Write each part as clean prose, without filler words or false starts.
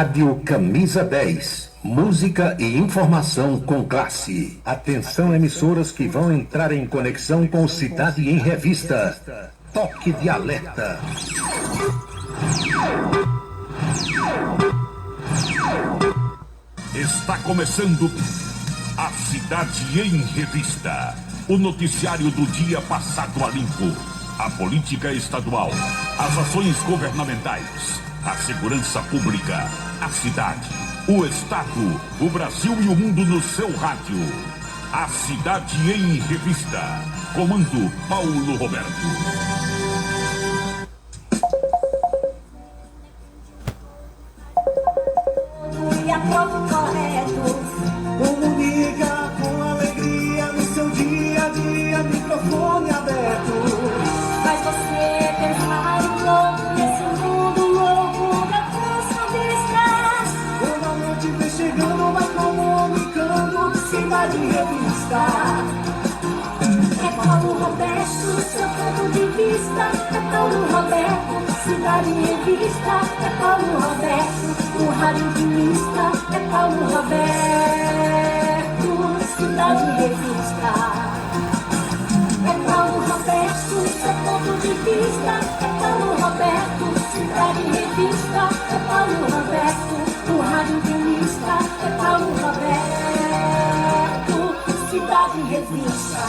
Rádio Camisa 10. Música e informação com classe. Atenção, emissoras que vão entrar em conexão com Cidade em Revista. Toque de alerta. Está começando a Cidade em Revista. O noticiário do dia passado a limpo. A política estadual, as ações governamentais, a segurança pública, a cidade, o estado, o Brasil e o mundo no seu rádio. A Cidade em Revista. Comando Paulo Roberto. E a foto correto. Comunica com alegria no seu dia a dia, microfone aberto. Faz você pensar um pouco nesse mundo louco da canção. Quando a noite vem chegando, vai comunicando, Cidade em Revista. É Paulo Roberto, seu ponto de vista. É Paulo Roberto, Cidade em Revista. É Paulo Roberto, o radialista. É Paulo Roberto, Cidade em Revista. É Paulo Roberto, seu ponto de vista. É Paulo Roberto, Cidade em Revista. É Paulo Roberto, o radialista. É Paulo Roberto, Cidade em Revista.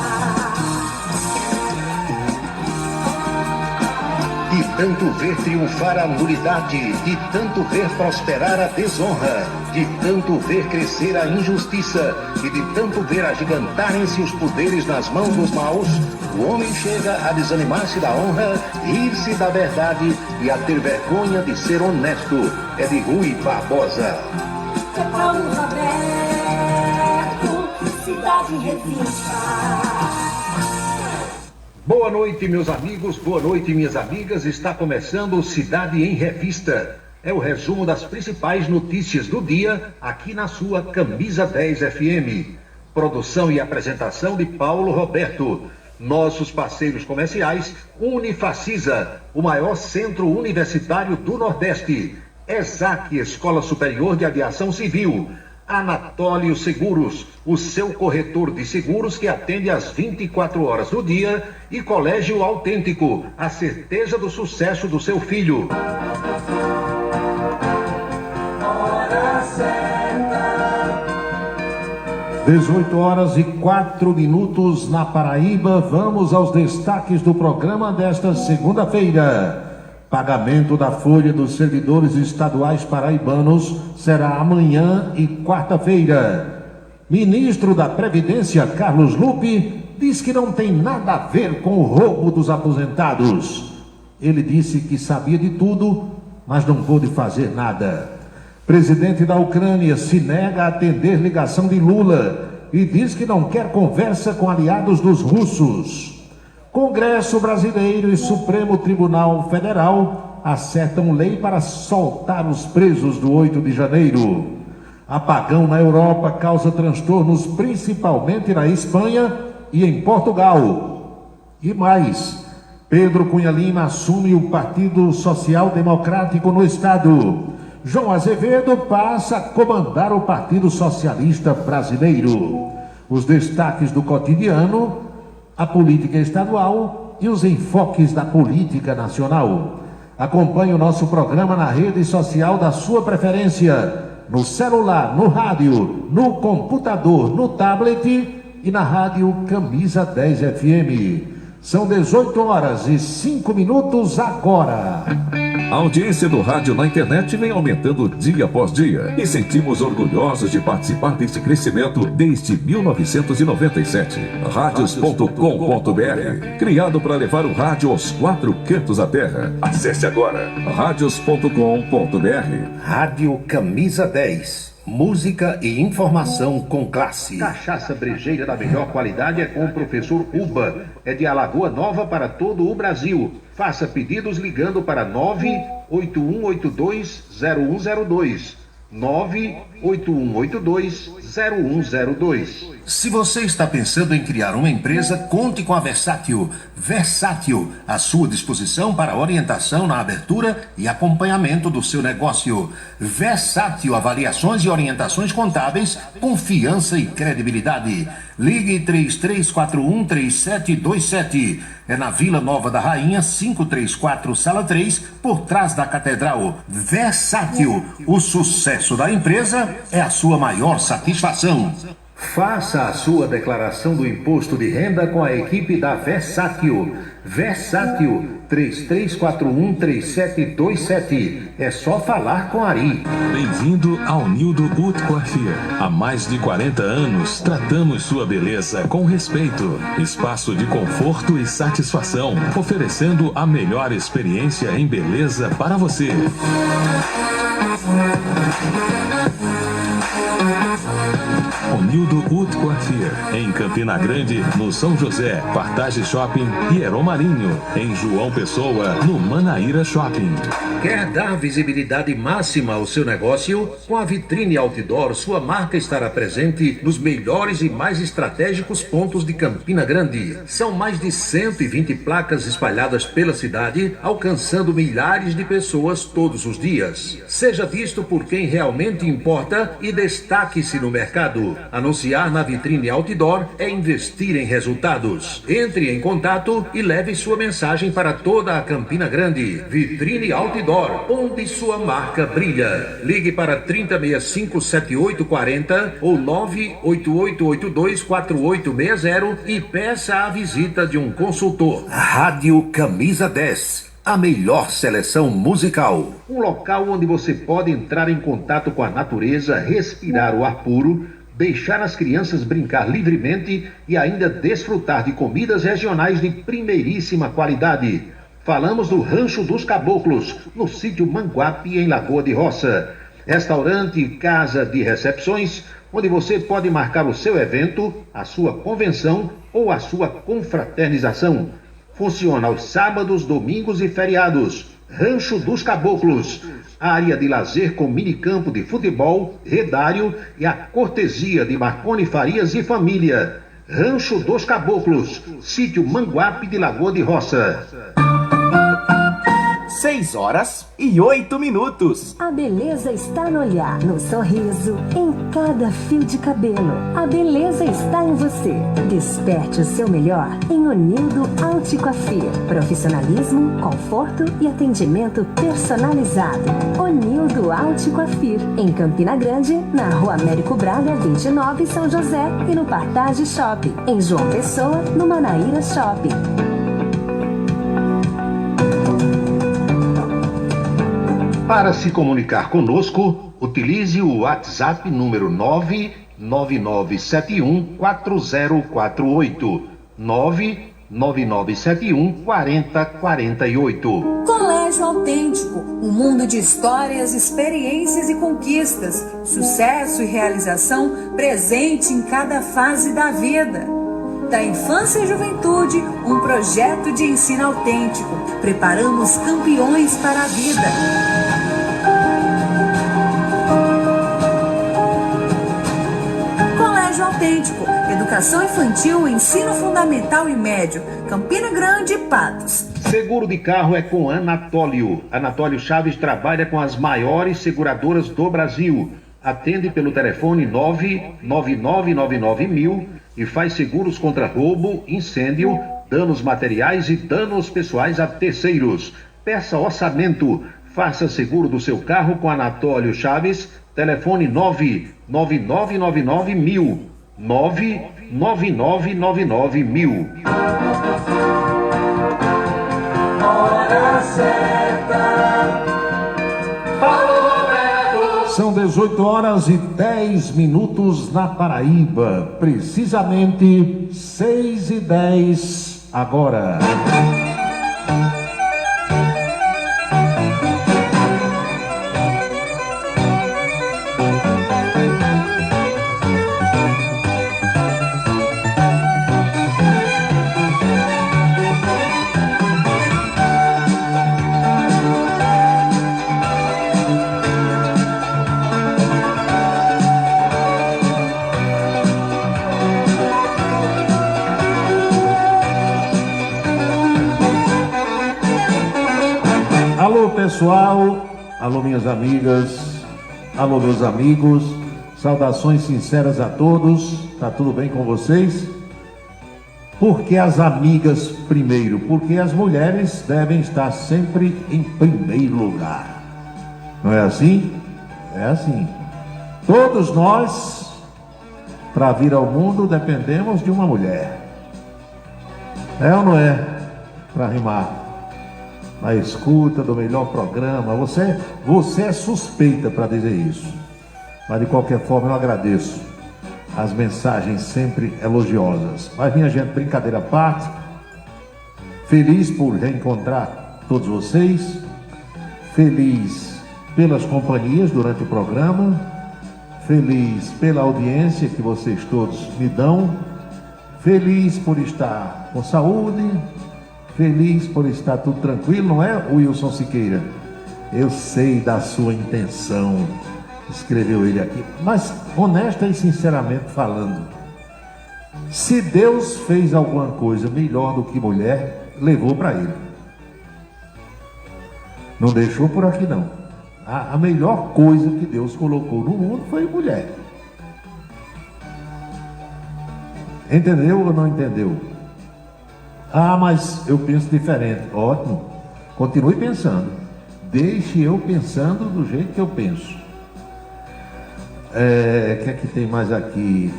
De tanto ver triunfar a nulidade, de tanto ver prosperar a desonra, de tanto ver crescer a injustiça e de tanto ver agigantarem-se os poderes nas mãos dos maus, o homem chega a desanimar-se da honra, rir-se da verdade e a ter vergonha de ser honesto. É de Rui Barbosa. É Paulo Roberto, Cidade em Revista. Boa noite, meus amigos, boa noite, minhas amigas. Está começando o Cidade em Revista. É o resumo das principais notícias do dia aqui na sua Camisa 10 FM. Produção e apresentação de Paulo Roberto. Nossos parceiros comerciais, Unifacisa, o maior centro universitário do Nordeste. ESAC, Escola Superior de Aviação Civil. Anatólio Seguros, o seu corretor de seguros que atende às 24 horas do dia, e Colégio Autêntico, a certeza do sucesso do seu filho. Hora certa. 18h04 na Paraíba. Vamos aos destaques do programa desta segunda-feira. Pagamento da folha dos servidores estaduais paraibanos será amanhã e quarta-feira. Ministro da Previdência, Carlos Lupe, diz que não tem nada a ver com o roubo dos aposentados. Ele disse que sabia de tudo, mas não pôde fazer nada. Presidente da Ucrânia se nega a atender ligação de Lula e diz que não quer conversa com aliados dos russos. Congresso Brasileiro e Supremo Tribunal Federal acertam lei para soltar os presos do 8 de janeiro. Apagão na Europa causa transtornos principalmente na Espanha e em Portugal. E mais, Pedro Cunha Lima assume o Partido Social Democrático no Estado. João Azevedo passa a comandar o Partido Socialista Brasileiro. Os destaques do cotidiano, a política estadual e os enfoques da política nacional. Acompanhe o nosso programa na rede social da sua preferência, no celular, no rádio, no computador, no tablet e na rádio Camisa 10 FM. São 18h05 agora. A audiência do rádio na internet vem aumentando dia após dia e sentimos orgulhosos de participar deste crescimento desde 1997. Radios.com.br, criado para levar o rádio aos 4 cantos da terra. Acesse agora radios.com.br. Rádio Camisa 10. Música e informação com classe. Cachaça brejeira da melhor qualidade é com o professor Uba. É de Alagoa Nova para todo o Brasil. Faça pedidos ligando para 981820102. 981820102. Se você está pensando em criar uma empresa, conte com a Versátil. Versátil, à sua disposição para orientação na abertura e acompanhamento do seu negócio. Versátil, avaliações e orientações contábeis, confiança e credibilidade. Ligue 33413727. É na Vila Nova da Rainha, 534, Sala 3, por trás da Catedral. Versátil, o sucesso da empresa é a sua maior satisfação. Faça a sua declaração do imposto de renda com a equipe da Versátil. Versátil 33413727. É só falar com Ari. Bem-vindo ao Nildo Haute Coiffure. Há mais de 40 anos, tratamos sua beleza com respeito. Espaço de conforto e satisfação, oferecendo a melhor experiência em beleza para você. Nildo Haute Coiffure, em Campina Grande, no São José, Partage Shopping e Heron Marinho, em João Pessoa, no Manaíra Shopping. Quer dar visibilidade máxima ao seu negócio? Com a Vitrine Outdoor, sua marca estará presente nos melhores e mais estratégicos pontos de Campina Grande. São mais de 120 placas espalhadas pela cidade, alcançando milhares de pessoas todos os dias. Seja visto por quem realmente importa e destaque-se no mercado. Anunciar na Vitrine Outdoor é investir em resultados. Entre em contato e leve sua mensagem para toda a Campina Grande. Vitrine Outdoor, onde sua marca brilha. Ligue para 3065-7840 ou 988824860 e peça a visita de um consultor. Rádio Camisa 10. A melhor seleção musical. Um local onde você pode entrar em contato com a natureza, respirar o ar puro, deixar as crianças brincar livremente e ainda desfrutar de comidas regionais de primeiríssima qualidade. Falamos do Rancho dos Caboclos, no sítio Manguape, em Lagoa de Roça. Restaurante e casa de recepções, onde você pode marcar o seu evento, a sua convenção ou a sua confraternização. Funciona aos sábados, domingos e feriados. Rancho dos Caboclos. Área de lazer com minicampo de futebol, redário e a cortesia de Marconi Farias e família. Rancho dos Caboclos. Sítio Manguape de Lagoa de Roça. 6h08. A beleza está no olhar, no sorriso, em cada fio de cabelo. A beleza está em você. Desperte o seu melhor em Nildo Haute Coiffure. Profissionalismo, conforto e atendimento personalizado. Nildo Haute Coiffure, em Campina Grande, na Rua Américo Braga, 29, São José, e no Partage Shopping, em João Pessoa, no Manaíra Shopping. Para se comunicar conosco, utilize o WhatsApp número 999714048. 999714048. Colégio Autêntico, um mundo de histórias, experiências e conquistas, sucesso e realização presente em cada fase da vida. Da infância e juventude, um projeto de ensino autêntico. Preparamos campeões para a vida. Colégio Autêntico, educação infantil, ensino fundamental e médio. Campina Grande, Patos. Seguro de carro é com Anatólio. Anatólio Chaves trabalha com as maiores seguradoras do Brasil. Atende pelo telefone 99999.000 e faz seguros contra roubo, incêndio, danos materiais e danos pessoais a terceiros. Peça orçamento. Faça seguro do seu carro com Anatólio Chaves. Telefone 99999.000. 99999.000. Hora certa. São 18h10 na Paraíba, precisamente 6h10 agora. pessoal, alô minhas amigas, alô meus amigos, saudações sinceras a todos, tá tudo bem com vocês? Por que as amigas primeiro? Porque as mulheres devem estar sempre em primeiro lugar. Não é assim? É assim. Todos nós, para vir ao mundo, dependemos de uma mulher. É ou não é? Para rimar. Na escuta do melhor programa. Você é suspeita para dizer isso. Mas de qualquer forma eu agradeço as mensagens sempre elogiosas. Mas minha gente, brincadeira à parte, feliz por reencontrar todos vocês, feliz pelas companhias durante o programa, feliz pela audiência que vocês todos me dão, feliz por estar com saúde, feliz por estar tudo tranquilo, não é, Wilson Siqueira? Eu sei da sua intenção, escreveu ele aqui, mas honesta e sinceramente falando, se Deus fez alguma coisa melhor do que mulher, levou para ele. Não deixou por aqui não. A melhor coisa que Deus colocou no mundo foi mulher. Entendeu ou não entendeu? Ah, mas eu penso diferente. Ótimo. Continue pensando. Deixe eu pensando do jeito que eu penso. O que é que tem mais aqui?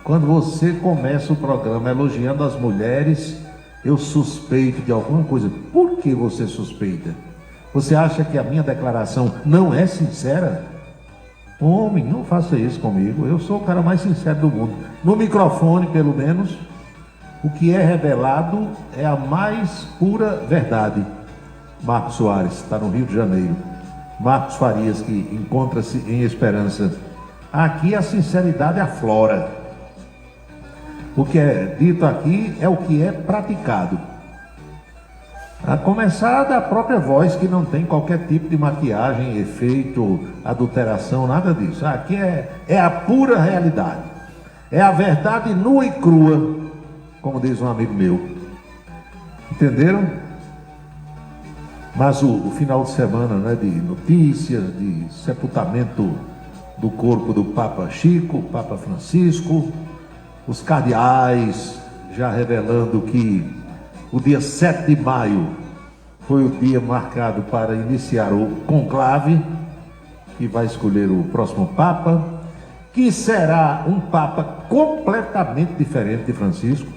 Quando você começa o programa elogiando as mulheres, eu suspeito de alguma coisa. Por que você suspeita? Você acha que a minha declaração não é sincera? Homem, não faça isso comigo. Eu sou o cara mais sincero do mundo. No microfone, pelo menos, o que é revelado é a mais pura verdade. Marcos Soares, está no Rio de Janeiro. Marcos Farias, que encontra-se em Esperança. Aqui a sinceridade aflora. O que é dito aqui é o que é praticado. A começar da própria voz, que não tem qualquer tipo de maquiagem, efeito, adulteração, nada disso. Aqui é a pura realidade. É a verdade nua e crua, como diz um amigo meu. Entenderam? Mas o final de semana, né, de notícias, de sepultamento do corpo do Papa Chico, Papa Francisco, os cardeais já revelando que o dia 7 de maio foi o dia marcado para iniciar o conclave, que vai escolher o próximo Papa, que será um Papa completamente diferente de Francisco.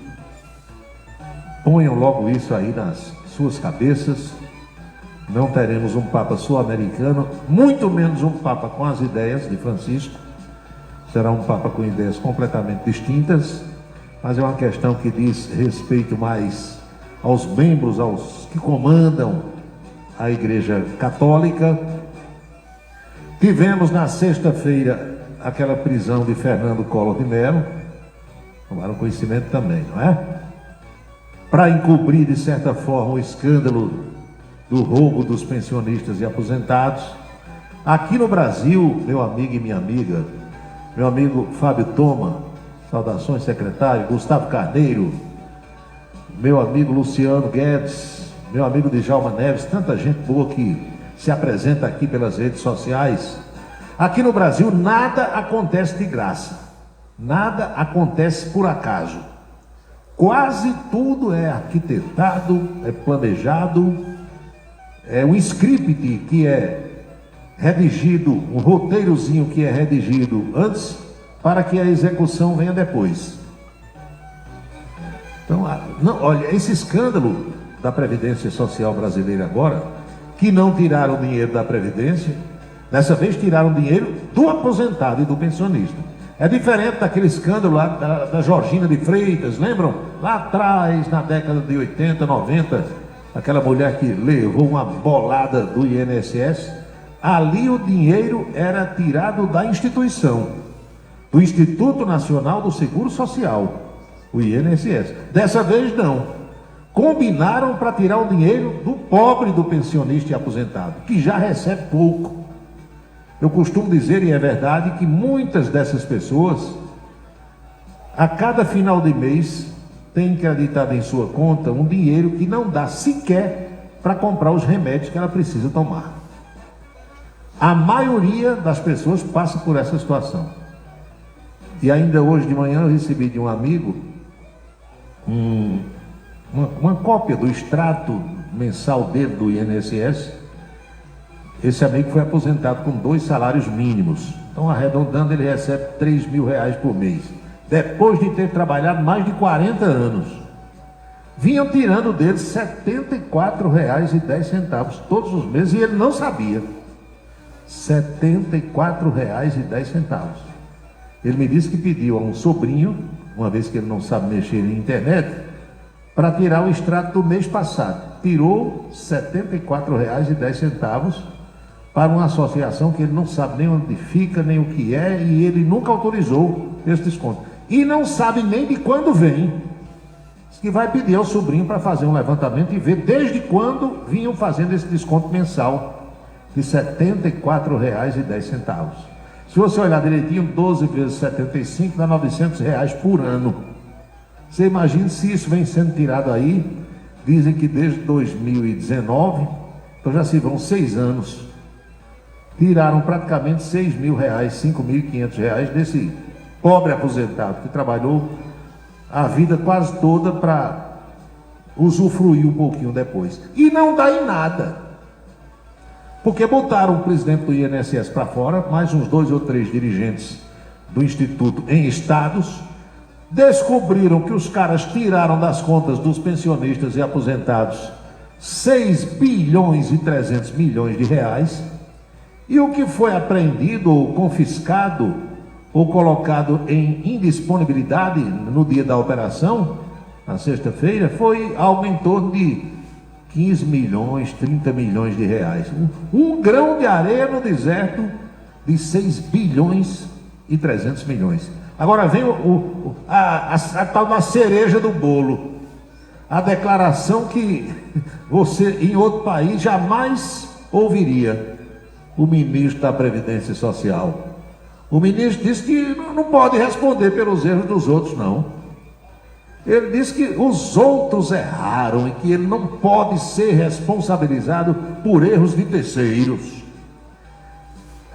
Ponham logo isso aí nas suas cabeças. Não teremos um Papa sul-americano, muito menos um Papa com as ideias de Francisco. Será um Papa com ideias completamente distintas, mas é uma questão que diz respeito mais aos membros, aos que comandam a Igreja Católica. Tivemos na sexta-feira aquela prisão de Fernando Collor de Mello, tomaram conhecimento também, não é? Para encobrir, de certa forma, o escândalo do roubo dos pensionistas e aposentados. Aqui no Brasil, meu amigo e minha amiga, meu amigo Fábio Toma, saudações secretário, Gustavo Carneiro, meu amigo Luciano Guedes, meu amigo Djalma Neves, tanta gente boa que se apresenta aqui pelas redes sociais. Aqui no Brasil nada acontece de graça, nada acontece por acaso. Quase tudo é arquitetado, é planejado, é um script que é redigido, um roteirozinho que é redigido antes, para que a execução venha depois. Então, não, olha, esse escândalo da Previdência Social brasileira agora, que não tiraram dinheiro da Previdência, dessa vez tiraram dinheiro do aposentado e do pensionista. É diferente daquele escândalo lá da Georgina de Freitas, lembram? Lá atrás, na década de 80, 90, aquela mulher que levou uma bolada do INSS. Ali o dinheiro era tirado da instituição, do Instituto Nacional do Seguro Social, o INSS. Dessa vez não. Combinaram para tirar o dinheiro do pobre, do pensionista e aposentado, que já recebe pouco. Eu costumo dizer, e é verdade, que muitas dessas pessoas, a cada final de mês, têm creditado em sua conta um dinheiro que não dá sequer para comprar os remédios que ela precisa tomar. A maioria das pessoas passa por essa situação. E ainda hoje de manhã eu recebi de um amigo uma cópia do extrato mensal dele do INSS. Esse amigo foi aposentado com 2 salários mínimos. Então, arredondando, ele recebe R$3.000 por mês. Depois de ter trabalhado mais de 40 anos. Vinham tirando dele R$74,10 todos os meses e ele não sabia. R$74,10. Ele me disse que pediu a um sobrinho, uma vez que ele não sabe mexer em internet, para tirar o extrato do mês passado. Tirou R$74,10 para uma associação que ele não sabe nem onde fica, nem o que é, e ele nunca autorizou esse desconto. E não sabe nem de quando vem. Diz que vai pedir ao sobrinho para fazer um levantamento e ver desde quando vinham fazendo esse desconto mensal de R$74,10. Se você olhar direitinho, 12 vezes 75 dá R$900 por ano. Você imagina se isso vem sendo tirado aí, dizem que desde 2019, então já se vão 6 anos, tiraram praticamente R$6.000, R$5.500 desse pobre aposentado que trabalhou a vida quase toda para usufruir um pouquinho depois. E não dá em nada. Porque botaram o presidente do INSS para fora, mais uns 2 ou 3 dirigentes do Instituto em estados, descobriram que os caras tiraram das contas dos pensionistas e aposentados R$6.300 bilhões, e o que foi apreendido ou confiscado ou colocado em indisponibilidade no dia da operação, na sexta-feira, aumentou de 15 milhões, 30 milhões de reais. Um grão de areia no deserto de 6,3 bilhões. Agora vem a tal da cereja do bolo. A declaração que você, em outro país, jamais ouviria. O ministro da Previdência Social. O ministro disse que não pode responder pelos erros dos outros, não. Ele disse que os outros erraram e que ele não pode ser responsabilizado por erros de terceiros.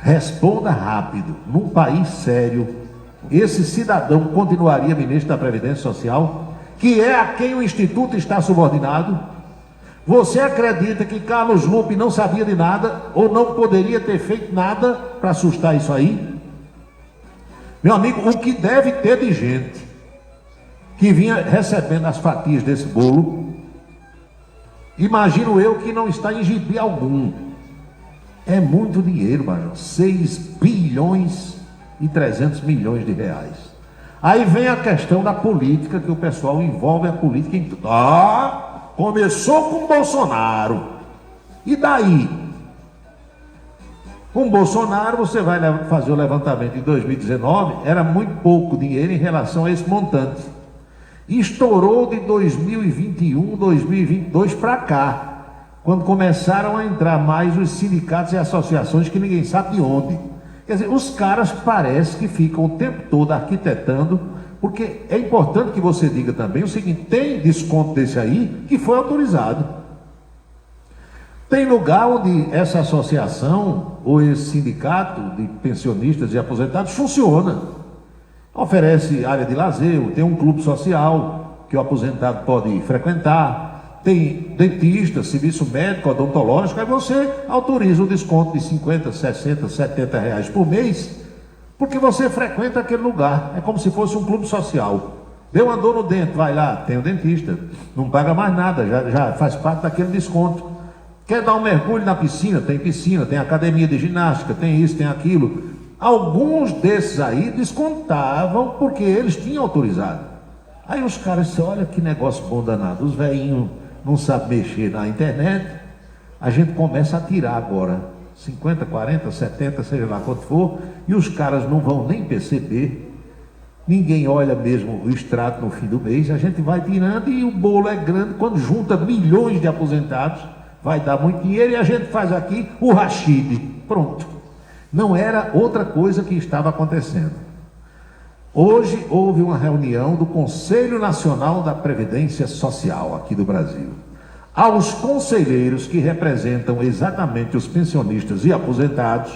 Responda rápido. Num país sério, esse cidadão continuaria ministro da Previdência Social, que é a quem o Instituto está subordinado? Você acredita que Carlos Lupe não sabia de nada ou não poderia ter feito nada para assustar isso aí? Meu amigo, o que deve ter de gente que vinha recebendo as fatias desse bolo, imagino eu que não está em gibi algum. É muito dinheiro, Major. R$6,3 bilhões. Aí vem a questão da política, que o pessoal envolve a política em tudo. Começou com Bolsonaro. E daí? Com Bolsonaro, você vai fazer o levantamento em 2019, era muito pouco dinheiro em relação a esse montante. Estourou de 2021, 2022 para cá, quando começaram a entrar mais os sindicatos e associações que ninguém sabe de onde. Quer dizer, os caras parece que ficam o tempo todo arquitetando, porque é importante que você diga também o seguinte: tem desconto desse aí que foi autorizado. Tem lugar onde essa associação ou esse sindicato de pensionistas e aposentados funciona. Oferece área de lazer, tem um clube social que o aposentado pode frequentar, tem dentista, serviço médico, odontológico, aí você autoriza o desconto de 50, 60, 70 reais por mês, porque você frequenta aquele lugar. É como se fosse um clube social. Deu uma dor no dente, vai lá, tem o dentista, não paga mais nada, já faz parte daquele desconto. Quer dar um mergulho na piscina, tem academia de ginástica, tem isso, tem aquilo. Alguns desses aí descontavam porque eles tinham autorizado. Aí os caras disseram: olha que negócio bom danado, os velhinhos não sabem mexer na internet, a gente começa a tirar agora 50, 40, 70, seja lá quanto for, e os caras não vão nem perceber. Ninguém olha mesmo o extrato no fim do mês, a gente vai tirando e o bolo é grande. Quando junta milhões de aposentados, vai dar muito dinheiro e a gente faz aqui o rachide. Pronto. Não era outra coisa que estava acontecendo. Hoje houve uma reunião do Conselho Nacional da Previdência Social aqui do Brasil. aos conselheiros que representam exatamente os pensionistas e aposentados,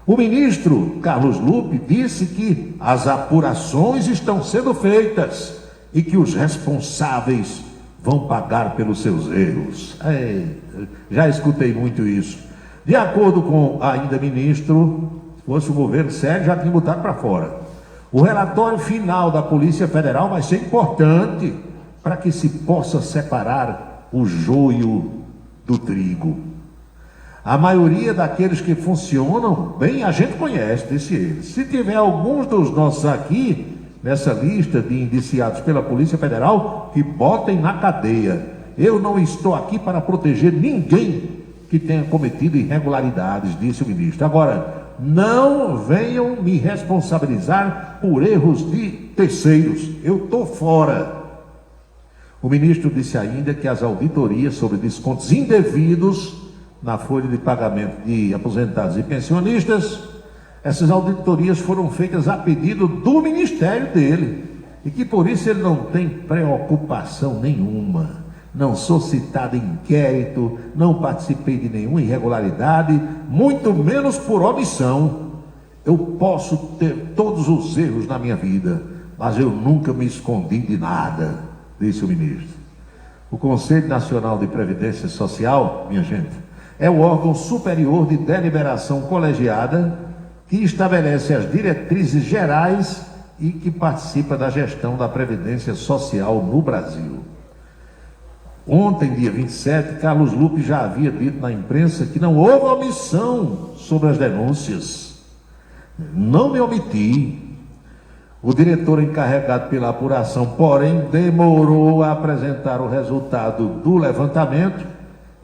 o ministro Carlos Lupe disse que as apurações estão sendo feitas e que os responsáveis vão pagar pelos seus erros. Já escutei muito isso. De acordo com ainda ministro, se fosse o governo sério, já tinha botado para fora. O relatório final da Polícia Federal vai ser importante para que se possa separar o joio do trigo. A maioria daqueles que funcionam bem, a gente conhece, disse ele. Se tiver alguns dos nossos aqui, nessa lista de indiciados pela Polícia Federal, que botem na cadeia. Eu não estou aqui para proteger ninguém que tenha cometido irregularidades, disse o ministro. Agora, não venham me responsabilizar por erros de terceiros. Eu estou fora. O ministro disse ainda que as auditorias sobre descontos indevidos na folha de pagamento de aposentados e pensionistas, essas auditorias foram feitas a pedido do ministério dele, e que por isso ele não tem preocupação nenhuma. Não sou citado em inquérito, não participei de nenhuma irregularidade, muito menos por omissão. Eu posso ter todos os erros na minha vida, mas eu nunca me escondi de nada, disse o ministro. O Conselho Nacional de Previdência Social, minha gente, é o órgão superior de deliberação colegiada que estabelece as diretrizes gerais e que participa da gestão da Previdência Social no Brasil. Ontem, dia 27, Carlos Lupe já havia dito na imprensa que não houve omissão sobre as denúncias. Não me omiti. O diretor encarregado pela apuração, porém, demorou a apresentar o resultado do levantamento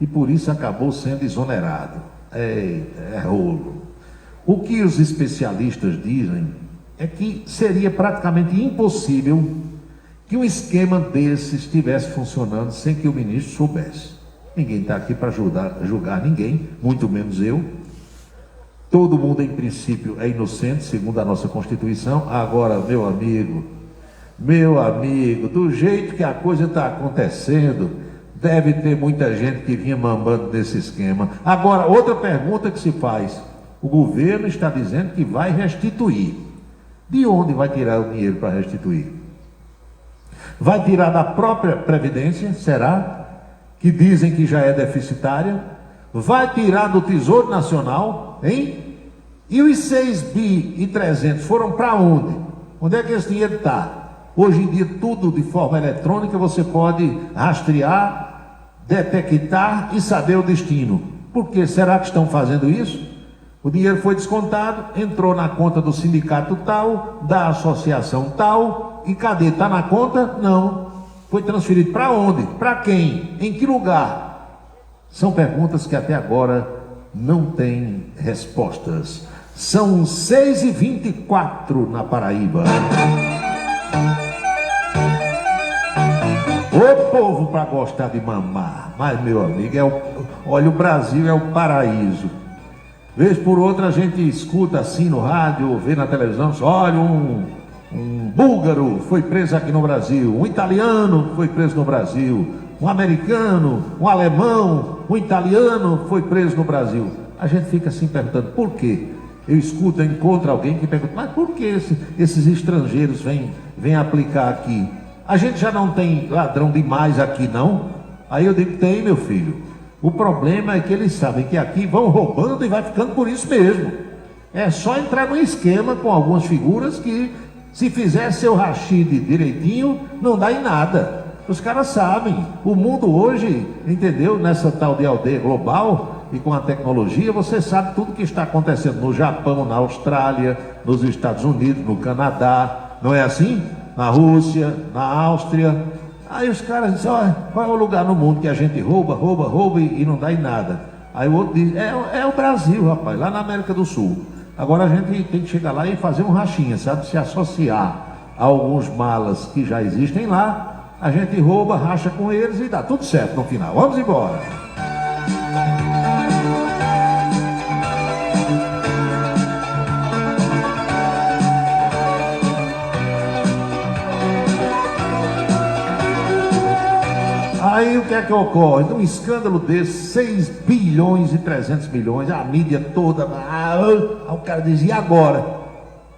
e por isso acabou sendo exonerado. É rolo. O que os especialistas dizem é que seria praticamente impossível que um esquema desse estivesse funcionando sem que o ministro soubesse. Ninguém está aqui para julgar ninguém, muito menos eu. Todo mundo, em princípio, é inocente, segundo a nossa Constituição. Agora, meu amigo, do jeito que a coisa está acontecendo, deve ter muita gente que vinha mambando desse esquema. Agora, outra pergunta que se faz: o governo está dizendo que vai restituir. De onde vai tirar o dinheiro para restituir? Vai tirar da própria Previdência, será? Que dizem que já é deficitária? Vai tirar do Tesouro Nacional, hein? E os 6.300 bi foram para onde? Onde é que esse dinheiro está? Hoje em dia, tudo de forma eletrônica, você pode rastrear, detectar e saber o destino. Por quê? Será que estão fazendo isso? O dinheiro foi descontado, entrou na conta do sindicato tal, da associação tal, e cadê? Está na conta? Não. Foi transferido para onde? Para quem? Em que lugar? São perguntas que até agora não têm respostas. São 6h24 na Paraíba. Ô povo para gostar de mamar. Mas, meu amigo, olha, o Brasil é o paraíso. Vez por outra a gente escuta assim no rádio, ou vê na televisão, olha, um búlgaro foi preso aqui no Brasil, um italiano foi preso no Brasil, um americano, um alemão, um italiano foi preso no Brasil. A gente fica assim perguntando, por quê? Eu escuto, eu encontro alguém que pergunta, mas por que esses estrangeiros vêm aplicar aqui? A gente já não tem ladrão demais aqui, não? Aí eu digo, tem, meu filho. O problema é que eles sabem que aqui vão roubando e vai ficando por isso mesmo. É só entrar no esquema com algumas figuras que, se fizer seu rachide direitinho, não dá em nada. Os caras sabem. O mundo hoje, entendeu? Nessa tal de aldeia global e com a tecnologia, você sabe tudo que está acontecendo no Japão, na Austrália, nos Estados Unidos, no Canadá. Não é assim? Na Rússia, na Áustria. Aí os caras dizem, olha, qual é o lugar no mundo que a gente rouba e não dá em nada? Aí o outro diz, é o Brasil, rapaz, lá na América do Sul. Agora a gente tem que chegar lá e fazer um rachinha, sabe? Se associar a alguns malas que já existem lá, a gente rouba, racha com eles e dá tudo certo no final. Vamos embora. Aí o que é que ocorre? Num escândalo desse, 6 bilhões e 300 milhões, a mídia toda, o cara diz, e agora?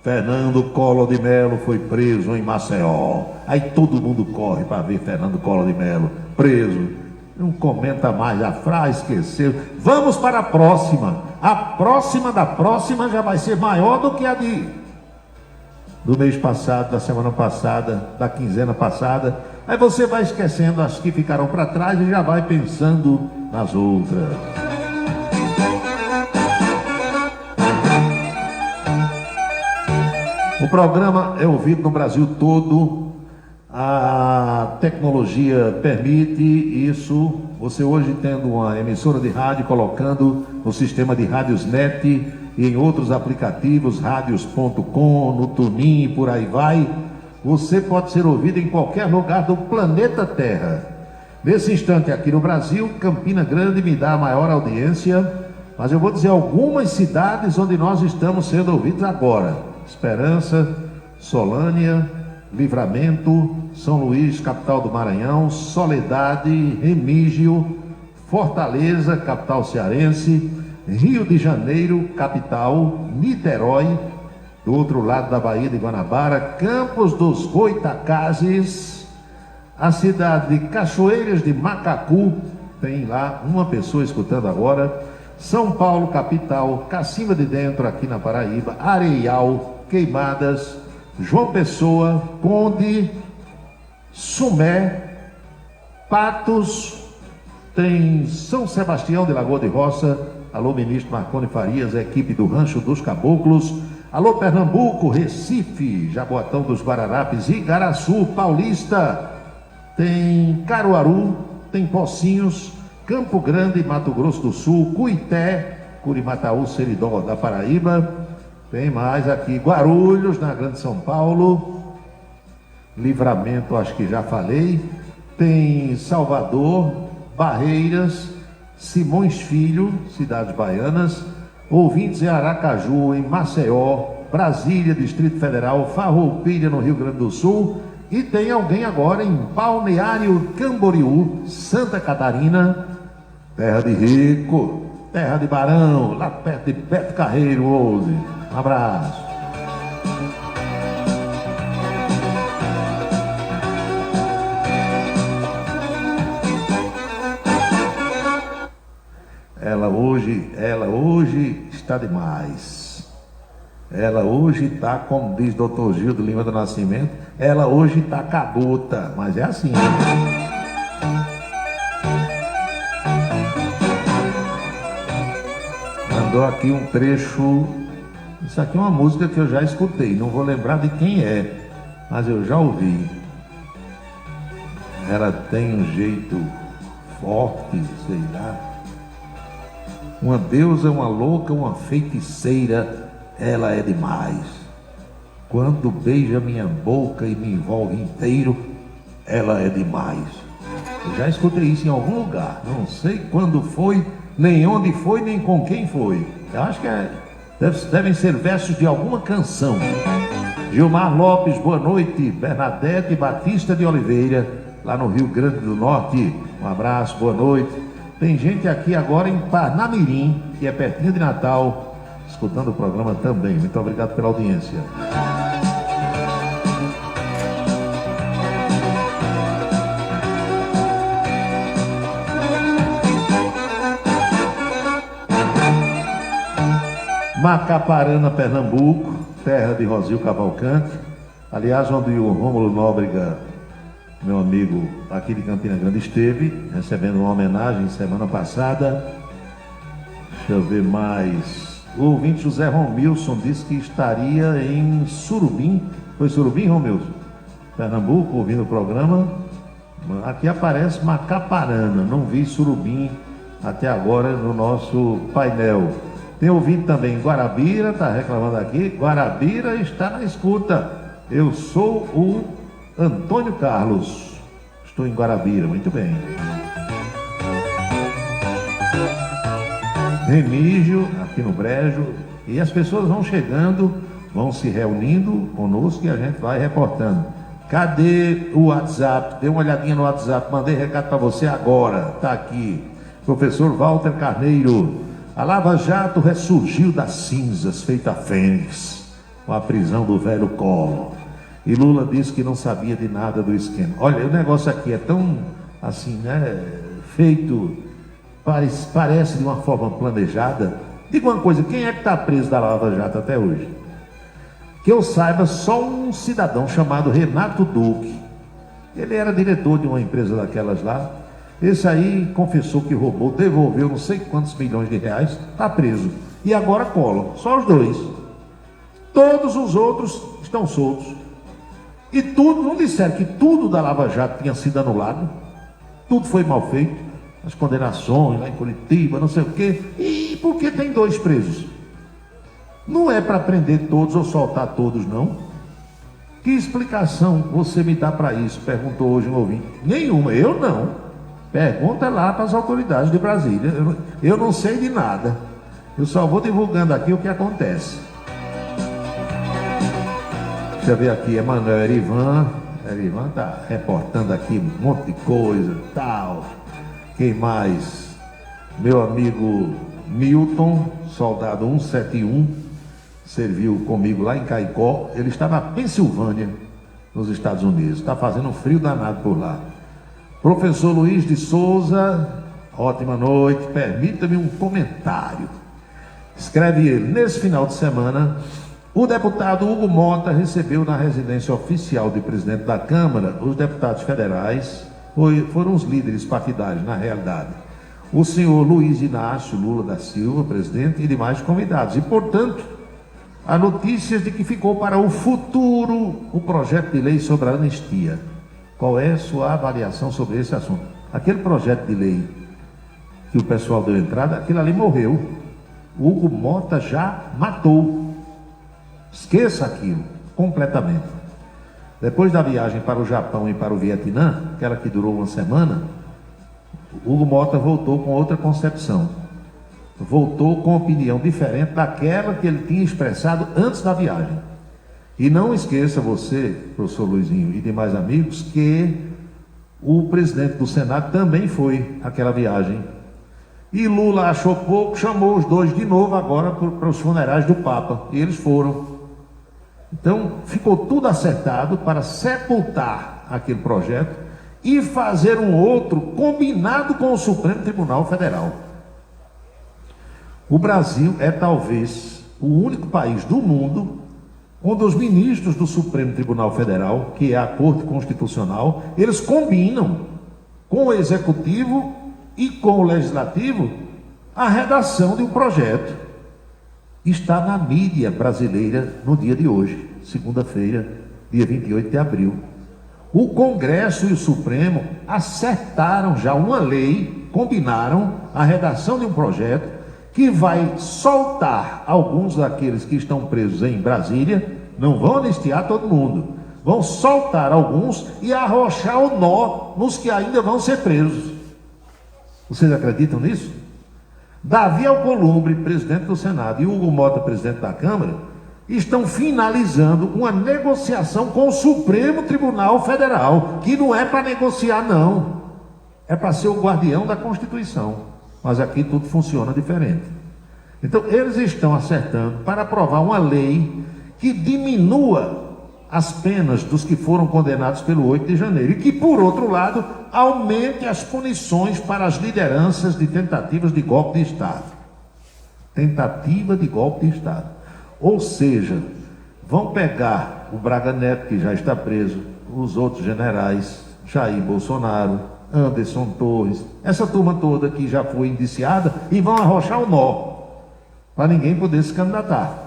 Fernando Collor de Mello foi preso em Maceió. Aí todo mundo corre para ver Fernando Collor de Mello preso. Não comenta mais a frase, esqueceu. Vamos para a próxima. A próxima da próxima já vai ser maior do que a do mês passado, da semana passada, da quinzena passada. Aí você vai esquecendo as que ficaram para trás e já vai pensando nas outras. O programa é ouvido no Brasil todo. A tecnologia permite isso. Você hoje tendo uma emissora de rádio colocando no sistema de Radiosnet e em outros aplicativos, radios.com, no TuneIn, por aí vai, você pode ser ouvido em qualquer lugar do planeta Terra. Nesse instante aqui no Brasil, Campina Grande me dá a maior audiência, mas eu vou dizer algumas cidades onde nós estamos sendo ouvidos agora: Esperança, Solânia, Livramento, São Luís, capital do Maranhão, Soledade, Remígio, Fortaleza, capital cearense, Rio de Janeiro, capital, Niterói, do outro lado da Baía de Guanabara, Campos dos Goitacazes, a cidade de Cachoeiras de Macacu, tem lá uma pessoa escutando agora, São Paulo, capital, Cacimba de Dentro, aqui na Paraíba, Areial, Queimadas, João Pessoa, Conde, Sumé, Patos, tem São Sebastião de Lagoa de Roça, alô ministro Marconi Farias, a equipe do Rancho dos Caboclos, alô Pernambuco, Recife, Jaboatão dos Guararapes, Igaraçu, Paulista, tem Caruaru, tem Pocinhos, Campo Grande, Mato Grosso do Sul, Cuité, Curimataú, Seridó da Paraíba, tem mais aqui Guarulhos, na Grande São Paulo, Livramento, acho que já falei, tem Salvador, Barreiras, Simões Filho, cidades baianas, ouvintes em Aracaju, em Maceió, Brasília, Distrito Federal, Farroupilha, no Rio Grande do Sul, e tem alguém agora em Balneário Camboriú, Santa Catarina, terra de rico, terra de barão, lá perto de Beto Carreiro hoje. Um abraço. Ela hoje está demais. Ela hoje está, como diz Dr. Gildo Lima do Nascimento, ela hoje está cabota, mas é assim. Mandou aqui um trecho. Isso aqui é uma música que eu já escutei, não vou lembrar de quem é, mas eu já ouvi. Ela tem um jeito forte, sei lá. Uma deusa, uma louca, uma feiticeira, ela é demais. Quando beija minha boca e me envolve inteiro, ela é demais. Eu já escutei isso em algum lugar, não sei quando foi, nem onde foi, nem com quem foi. Eu acho que devem ser versos de alguma canção. Gilmar Lopes, boa noite. Bernadette Batista de Oliveira, lá no Rio Grande do Norte, um abraço, boa noite. Tem gente aqui agora em Parnamirim, que é pertinho de Natal, escutando o programa também. Muito obrigado pela audiência. Macaparana, Pernambuco, terra de Rosil Cavalcante. Aliás, onde o Rômulo Nóbrega, meu amigo aqui de Campina Grande, esteve recebendo uma homenagem semana passada. Deixa eu ver mais. O ouvinte José Romilson disse que estaria em Surubim. Foi Surubim, Romilson? Pernambuco, ouvindo o programa. Aqui aparece Macaparana, não vi Surubim até agora no nosso painel. Tem ouvinte também em Guarabira, está reclamando aqui. Guarabira está na escuta. Eu sou o Antônio Carlos, estou em Guarabira, muito bem. Remígio, aqui no Brejo, e as pessoas vão chegando, vão se reunindo conosco e a gente vai reportando. Cadê o WhatsApp? Dê uma olhadinha no WhatsApp, mandei recado para você agora, tá aqui. Professor Walter Carneiro, a Lava Jato ressurgiu das cinzas, feita fênix, com a prisão do velho Collor. E Lula disse que não sabia de nada do esquema. Olha, o negócio aqui é tão, assim, né, feito, parece de uma forma planejada. Diga uma coisa, quem é que está preso da Lava Jato até hoje? Que eu saiba, só um cidadão chamado Renato Duque. Ele era diretor de uma empresa daquelas lá. Esse aí confessou que roubou, devolveu não sei quantos milhões de reais, está preso. E agora Collor, só os dois. Todos os outros estão soltos. E tudo, não disseram que tudo da Lava Jato tinha sido anulado? Tudo foi mal feito. As condenações lá em Curitiba, não sei o quê. E por que tem 2 presos? Não é para prender todos ou soltar todos, não. Que explicação você me dá para isso? Perguntou hoje um ouvinte. Nenhuma, eu não. Pergunta lá para as autoridades de Brasília. Eu não sei de nada. Eu só vou divulgando aqui o que acontece. Deixa eu ver aqui, Emanuel Erivan. Erivan está reportando aqui um monte de coisa, tal. Quem mais? Meu amigo Milton, soldado 171, serviu comigo lá em Caicó. Ele está na Pensilvânia, nos Estados Unidos. Está fazendo um frio danado por lá. Professor Luiz de Souza, ótima noite. Permita-me um comentário. Escreve ele: nesse final de semana, o deputado Hugo Mota recebeu na residência oficial de presidente da Câmara os deputados federais, foram os líderes partidários, na realidade, o senhor Luiz Inácio Lula da Silva, presidente, e demais convidados. E, portanto, há notícias de que ficou para o futuro o projeto de lei sobre a anistia. Qual é a sua avaliação sobre esse assunto? Aquele projeto de lei que o pessoal deu entrada, aquilo ali morreu. O Hugo Mota já matou. Esqueça aquilo, completamente. Depois da viagem para o Japão e para o Vietnã, aquela que durou uma semana, Hugo Mota voltou com outra concepção. Voltou com opinião diferente daquela que ele tinha expressado antes da viagem. E não esqueça você, professor Luizinho e demais amigos, que o presidente do Senado também foi àquela viagem. E Lula achou pouco, chamou os dois de novo agora para os funerais do Papa. E eles foram. Então, ficou tudo acertado para sepultar aquele projeto e fazer um outro combinado com o Supremo Tribunal Federal. O Brasil é talvez o único país do mundo onde os ministros do Supremo Tribunal Federal, que é a Corte Constitucional, eles combinam com o Executivo e com o Legislativo a redação de um projeto. Está na mídia brasileira no dia de hoje, segunda-feira, dia 28 de abril. O Congresso e o Supremo acertaram já uma lei, combinaram a redação de um projeto que vai soltar alguns daqueles que estão presos em Brasília. Não vão anistiar todo mundo, vão soltar alguns e arrochar o nó nos que ainda vão ser presos. Vocês acreditam nisso? Davi Alcolumbre, presidente do Senado, e Hugo Mota, presidente da Câmara, estão finalizando uma negociação com o Supremo Tribunal Federal, que não é para negociar, não. É para ser o guardião da Constituição. Mas aqui tudo funciona diferente. Então, eles estão acertando para aprovar uma lei que diminua as penas dos que foram condenados pelo 8 de janeiro e que, por outro lado, aumente as punições para as lideranças de tentativas de golpe de Estado. Tentativa de golpe de Estado. Ou seja, vão pegar o Braga Neto, que já está preso, os outros generais, Jair Bolsonaro, Anderson Torres, essa turma toda que já foi indiciada, e vão arrochar o nó, para ninguém poder se candidatar.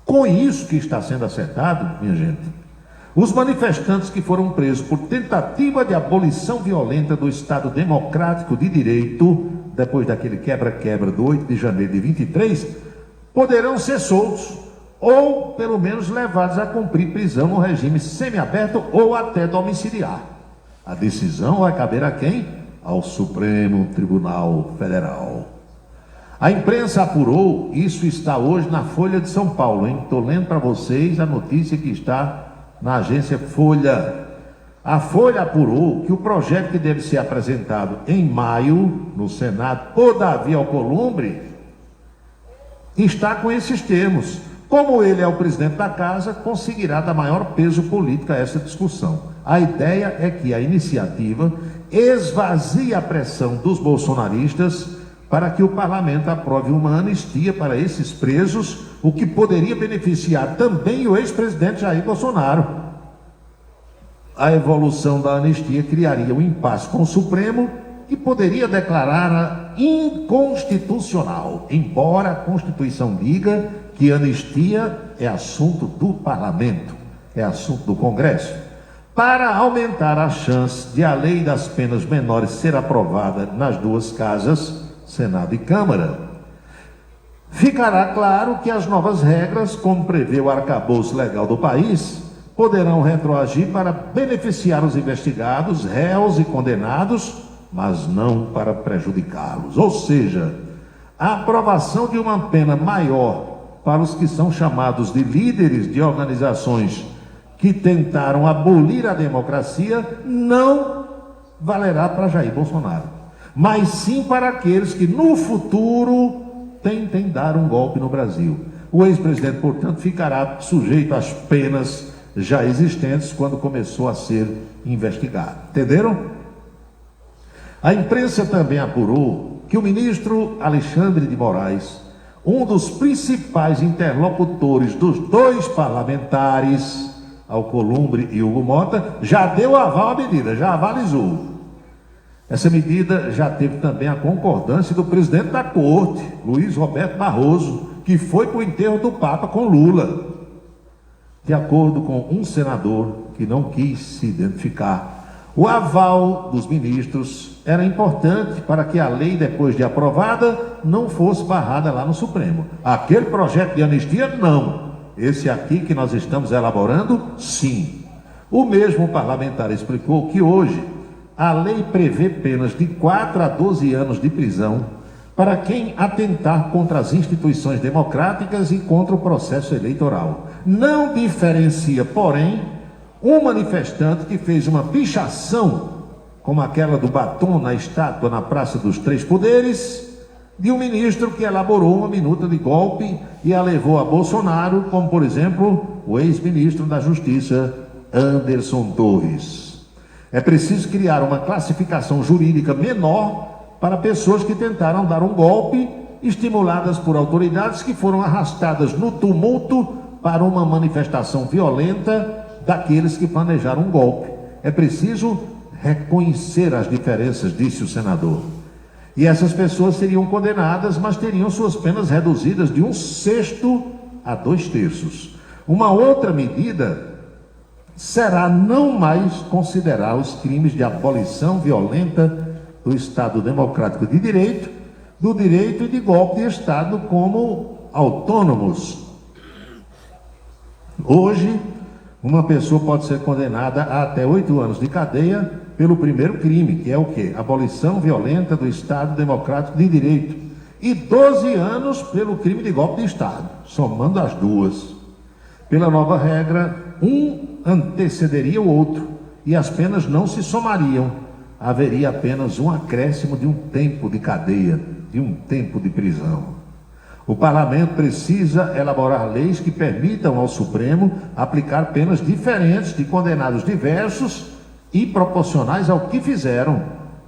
Com isso que está sendo acertado, minha gente, os manifestantes que foram presos por tentativa de abolição violenta do Estado Democrático de Direito, depois daquele quebra-quebra do 8 de janeiro de 23, poderão ser soltos, ou pelo menos levados a cumprir prisão no regime semiaberto ou até domiciliar. A decisão vai caber a quem? Ao Supremo Tribunal Federal. A imprensa apurou, isso está hoje na Folha de São Paulo, hein? Estou lendo para vocês a notícia que está na agência Folha. A Folha apurou que o projeto que deve ser apresentado em maio no Senado por Davi Alcolumbre está com esses termos. Como ele é o presidente da casa, conseguirá dar maior peso político a essa discussão. A ideia é que a iniciativa esvazie a pressão dos bolsonaristas para que o parlamento aprove uma anistia para esses presos, o que poderia beneficiar também o ex-presidente Jair Bolsonaro. A evolução da anistia criaria um impasse com o Supremo e poderia declará-la inconstitucional, embora a Constituição diga que anistia é assunto do parlamento, é assunto do Congresso. Para aumentar a chance de a lei das penas menores ser aprovada nas duas casas, Senado e Câmara, ficará claro que as novas regras, como prevê o arcabouço legal do país, poderão retroagir para beneficiar os investigados, réus e condenados, mas não para prejudicá-los. Ou seja, a aprovação de uma pena maior para os que são chamados de líderes de organizações que tentaram abolir a democracia não valerá para Jair Bolsonaro, mas sim para aqueles que no futuro tentem dar um golpe no Brasil. O ex-presidente, portanto, ficará sujeito às penas já existentes quando começou a ser investigado. Entenderam? A imprensa também apurou que o ministro Alexandre de Moraes, um dos principais interlocutores dos dois parlamentares, Alcolumbre e Hugo Mota, já deu aval à medida, já avalizou. Essa medida já teve também a concordância do presidente da Corte, Luiz Roberto Barroso, que foi para o enterro do Papa com Lula. De acordo com um senador que não quis se identificar, o aval dos ministros era importante para que a lei, depois de aprovada, não fosse barrada lá no Supremo. Aquele projeto de anistia, não. Esse aqui que nós estamos elaborando, sim. O mesmo parlamentar explicou que hoje a lei prevê penas de 4 a 12 anos de prisão para quem atentar contra as instituições democráticas e contra o processo eleitoral. Não diferencia, porém, um manifestante que fez uma pichação, como aquela do batom na estátua na Praça dos Três Poderes, de um ministro que elaborou uma minuta de golpe e a levou a Bolsonaro, como, por exemplo, o ex-ministro da Justiça, Anderson Torres. É preciso criar uma classificação jurídica menor para pessoas que tentaram dar um golpe, estimuladas por autoridades que foram arrastadas no tumulto para uma manifestação violenta daqueles que planejaram um golpe. É preciso reconhecer as diferenças, disse o senador. E essas pessoas seriam condenadas, mas teriam suas penas reduzidas de 1/6 a 2/3. Uma outra medida será não mais considerar os crimes de abolição violenta do Estado Democrático de Direito, do direito e de golpe de Estado como autônomos. Hoje, uma pessoa pode ser condenada a até 8 anos de cadeia pelo primeiro crime, que é o quê? Abolição violenta do Estado Democrático de Direito, e 12 anos pelo crime de golpe de Estado, somando as duas. Pela nova regra, um antecederia o outro, e as penas não se somariam. Haveria apenas um acréscimo de um tempo de cadeia, de um tempo de prisão. O parlamento precisa elaborar leis que permitam ao Supremo aplicar penas diferentes de condenados diversos e proporcionais ao que fizeram,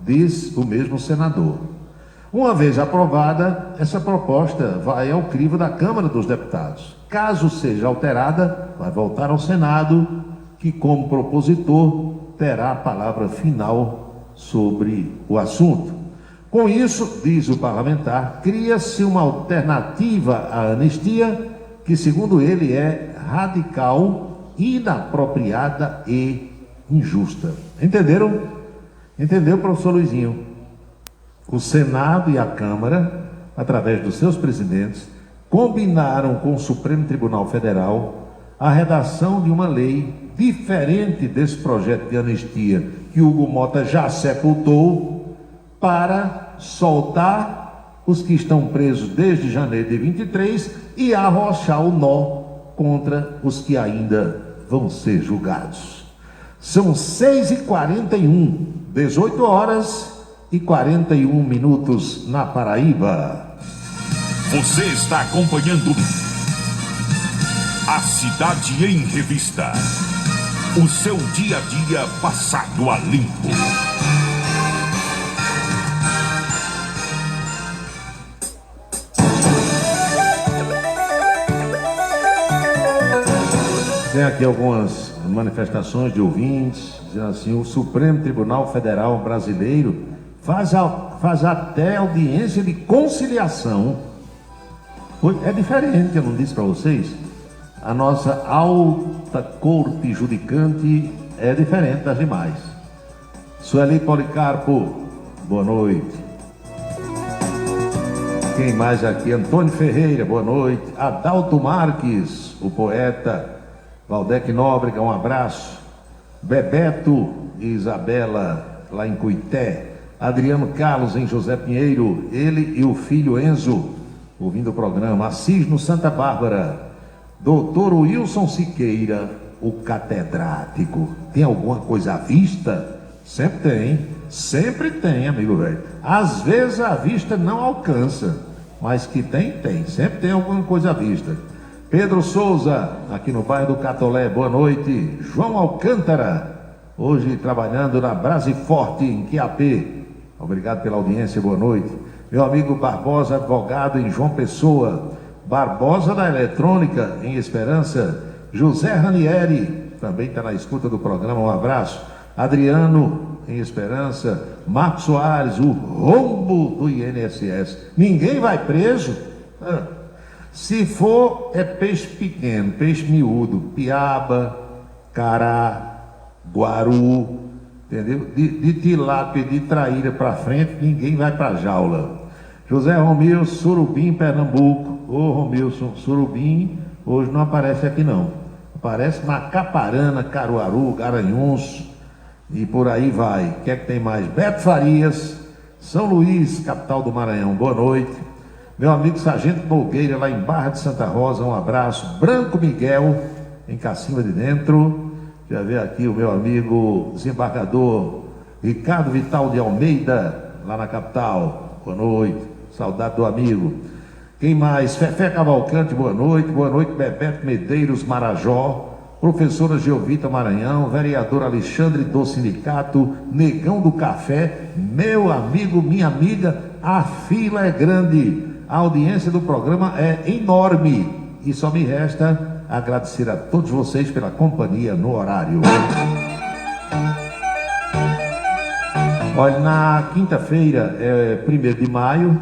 diz o mesmo senador. Uma vez aprovada, essa proposta vai ao crivo da Câmara dos Deputados. Caso seja alterada, vai voltar ao Senado, que, como propositor, terá a palavra final sobre o assunto. Com isso, diz o parlamentar, cria-se uma alternativa à anistia que, segundo ele, é radical, inapropriada e injusta. Entenderam? Entendeu, professor Luizinho? O Senado e a Câmara, através dos seus presidentes, combinaram com o Supremo Tribunal Federal a redação de uma lei diferente desse projeto de anistia que Hugo Mota já sepultou, para soltar os que estão presos desde janeiro de 23 e arrochar o nó contra os que ainda vão ser julgados. São 6h41, 18 horas e 41 minutos na Paraíba. Você está acompanhando A Cidade em Revista. O seu dia a dia passado a limpo. Tem aqui algumas manifestações de ouvintes, dizendo assim: o Supremo Tribunal Federal Brasileiro faz até audiência de conciliação. É diferente, eu não disse para vocês? A nossa alta corte judicante é diferente das demais. Sueli Policarpo, boa noite. Quem mais aqui? Antônio Ferreira, boa noite. Adalto Marques, o poeta. Valdec Nóbrega, um abraço. Bebeto e Isabela, lá em Cuité. Adriano Carlos, em José Pinheiro. Ele e o filho Enzo, ouvindo o programa. Assis, no Santa Bárbara. Doutor Wilson Siqueira, o catedrático. Tem alguma coisa à vista? Sempre tem, amigo velho. Às vezes a vista não alcança, mas que tem. Sempre tem alguma coisa à vista. Pedro Souza, aqui no bairro do Catolé, boa noite. João Alcântara, hoje trabalhando na Brasiforte, em Quiapé. Obrigado pela audiência, boa noite. Meu amigo Barbosa, advogado em João Pessoa. Barbosa da Eletrônica, em Esperança. José Ranieri, também está na escuta do programa, um abraço. Adriano, em Esperança. Marcos Soares, o rombo do INSS. Ninguém vai preso? Se for, é peixe pequeno, peixe miúdo, piaba, cará, guaru, entendeu? De tilápia, de traíra para frente, ninguém vai para jaula. José Romilson, Surubim, Pernambuco. Ô Romilson, Surubim, hoje não aparece aqui não. Aparece Macaparana, Caruaru, Garanhuns e por aí vai. O que é que tem mais? Beto Farias, São Luís, capital do Maranhão, boa noite. Meu amigo Sargento Bolgueira, lá em Barra de Santa Rosa, um abraço. Branco Miguel, em Cacimba de Dentro. Já vê aqui o meu amigo desembargador Ricardo Vital de Almeida, lá na capital. Boa noite, saudade do amigo. Quem mais? Fefé Cavalcante, boa noite. Boa noite, Bebeto Medeiros Marajó. Professora Geovita Maranhão. Vereador Alexandre do Sindicato. Negão do Café. Meu amigo, minha amiga, a fila é grande. A audiência do programa é enorme e só me resta agradecer a todos vocês pela companhia no horário. Olha, na quinta-feira, 1º de maio,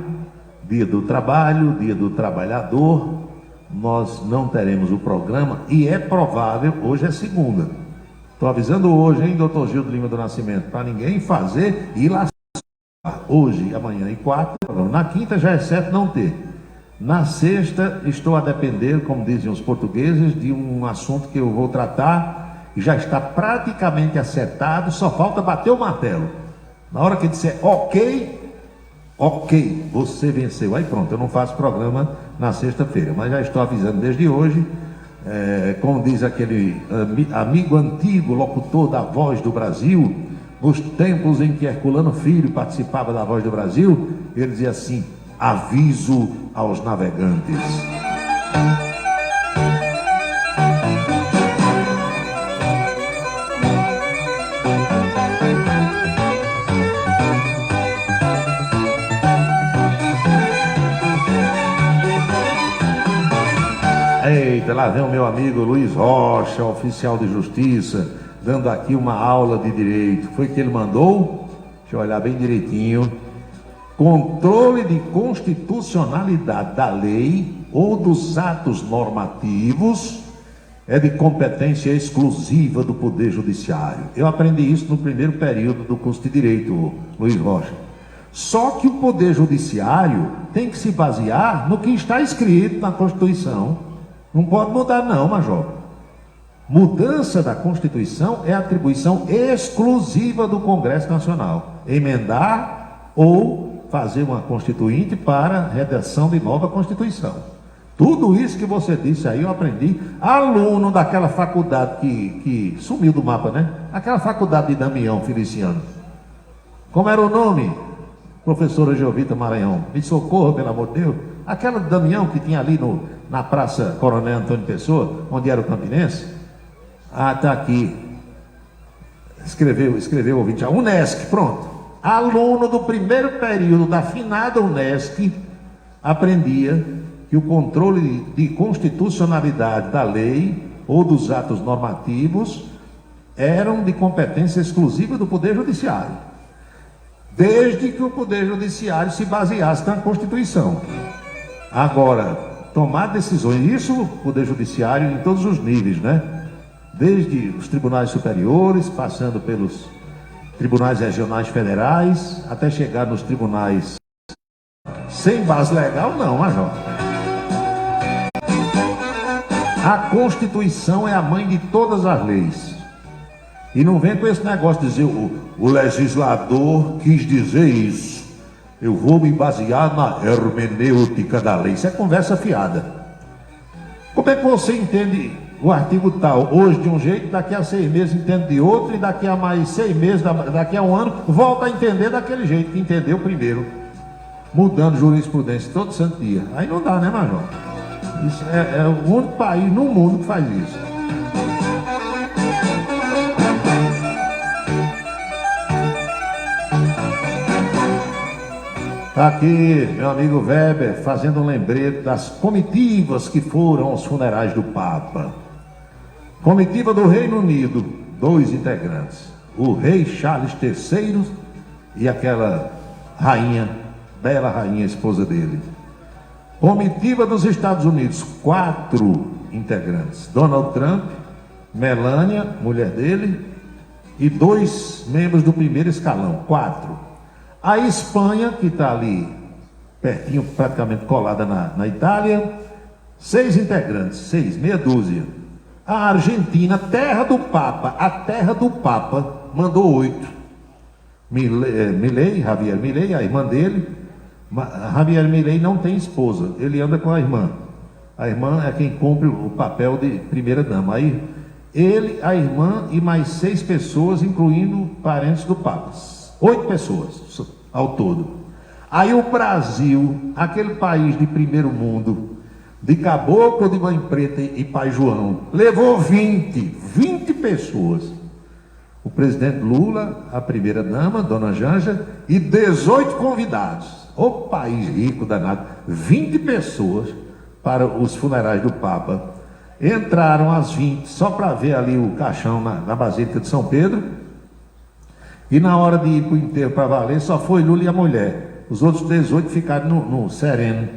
dia do trabalho, dia do trabalhador, nós não teremos o programa e é provável, hoje é segunda. Estou avisando hoje, hein, doutor Gildo Lima do Nascimento, para ninguém fazer e lá. Hoje, amanhã e 4, na quinta já é certo não ter. Na sexta estou a depender, como dizem os portugueses, de um assunto que eu vou tratar e já está praticamente acertado, só falta bater o martelo. Na hora que disser ok, você venceu. Aí pronto, eu não faço programa na sexta-feira, mas já estou avisando desde hoje, como diz aquele amigo antigo, locutor da Voz do Brasil. Nos tempos em que Herculano Filho participava da Voz do Brasil, ele dizia assim: aviso aos navegantes. Eita, lá vem o meu amigo Luiz Rocha, oficial de justiça, dando aqui uma aula de direito. Foi que ele mandou? Deixa eu olhar bem direitinho. Controle de constitucionalidade da lei ou dos atos normativos é de competência exclusiva do Poder Judiciário. Eu aprendi isso no primeiro período do curso de Direito, Luiz Rocha. Só que o Poder Judiciário tem que se basear no que está escrito na Constituição. Não pode mudar não, Major. Mudança da Constituição é atribuição exclusiva do Congresso Nacional. Emendar ou fazer uma constituinte para redação de nova Constituição. Tudo isso que você disse aí eu aprendi. Aluno daquela faculdade que sumiu do mapa, né? Aquela faculdade de Damião Feliciano. Como era o nome? Professora Geovita Maranhão. Me socorra, pelo amor de Deus. Aquela de Damião que tinha ali na Praça Coronel Antônio Pessoa, onde era o Campinense. Ah, tá aqui. Escreveu o ouvinte. Unesc, pronto. Aluno do primeiro período da finada Unesc aprendia que o controle de constitucionalidade da lei ou dos atos normativos eram de competência exclusiva do Poder Judiciário, desde que o Poder Judiciário se baseasse na Constituição. Agora, tomar decisões, isso o Poder Judiciário em todos os níveis, né? Desde os tribunais superiores, passando pelos tribunais regionais federais, até chegar nos tribunais sem base legal, não, Major. A Constituição é a mãe de todas as leis. E não vem com esse negócio de dizer o legislador quis dizer isso. Eu vou me basear na hermenêutica da lei. Isso é conversa fiada. Como é que você entende o artigo tal? Hoje de um jeito, daqui a 6 meses entende de outro, e daqui a mais 6 meses, daqui a um ano, volta a entender daquele jeito que entendeu primeiro. Mudando jurisprudência todo santo dia. Aí não dá, né, Major? Isso é o único país no mundo que faz isso. Está aqui meu amigo Weber fazendo um lembrete das comitivas que foram aos funerais do Papa. Comitiva do Reino Unido, 2 integrantes. O rei Charles III e aquela rainha, bela rainha, esposa dele. Comitiva dos Estados Unidos, 4 integrantes. Donald Trump, Melania, mulher dele, e 2 membros do primeiro escalão, 4. A Espanha, que está ali pertinho, praticamente colada na Itália, 6 integrantes, 6, meia dúzia. A Argentina, terra do Papa, a terra do Papa, mandou 8. Javier Milei, a irmã dele. Javier Milei não tem esposa, ele anda com a irmã. A irmã é quem cumpre o papel de primeira dama. Aí ele, a irmã e mais 6 pessoas, incluindo parentes do Papa. 8 pessoas ao todo. Aí o Brasil, aquele país de primeiro mundo, de caboclo, de mãe preta e pai João, levou 20 pessoas. O presidente Lula, a primeira dama, dona Janja, e 18 convidados. O país rico danado. 20 pessoas para os funerais do Papa. Entraram às 20 só para ver ali o caixão na Basílica de São Pedro. E na hora de ir para o enterro para valer, só foi Lula e a mulher. Os outros 18 ficaram no sereno.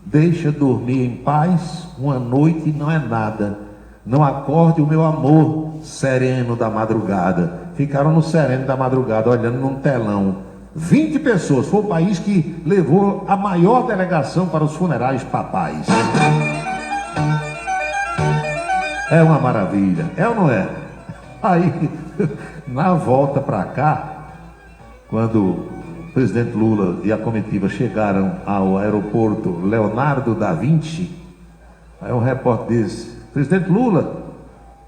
Deixa dormir em paz, uma noite não é nada. Não acorde o meu amor sereno da madrugada. Ficaram no sereno da madrugada, olhando num telão. 20 pessoas, foi o país que levou a maior delegação para os funerais papais. É uma maravilha, é ou não é? Aí, na volta para cá, quando o presidente Lula e a comitiva chegaram ao aeroporto Leonardo da Vinci, aí um repórter disse: presidente Lula,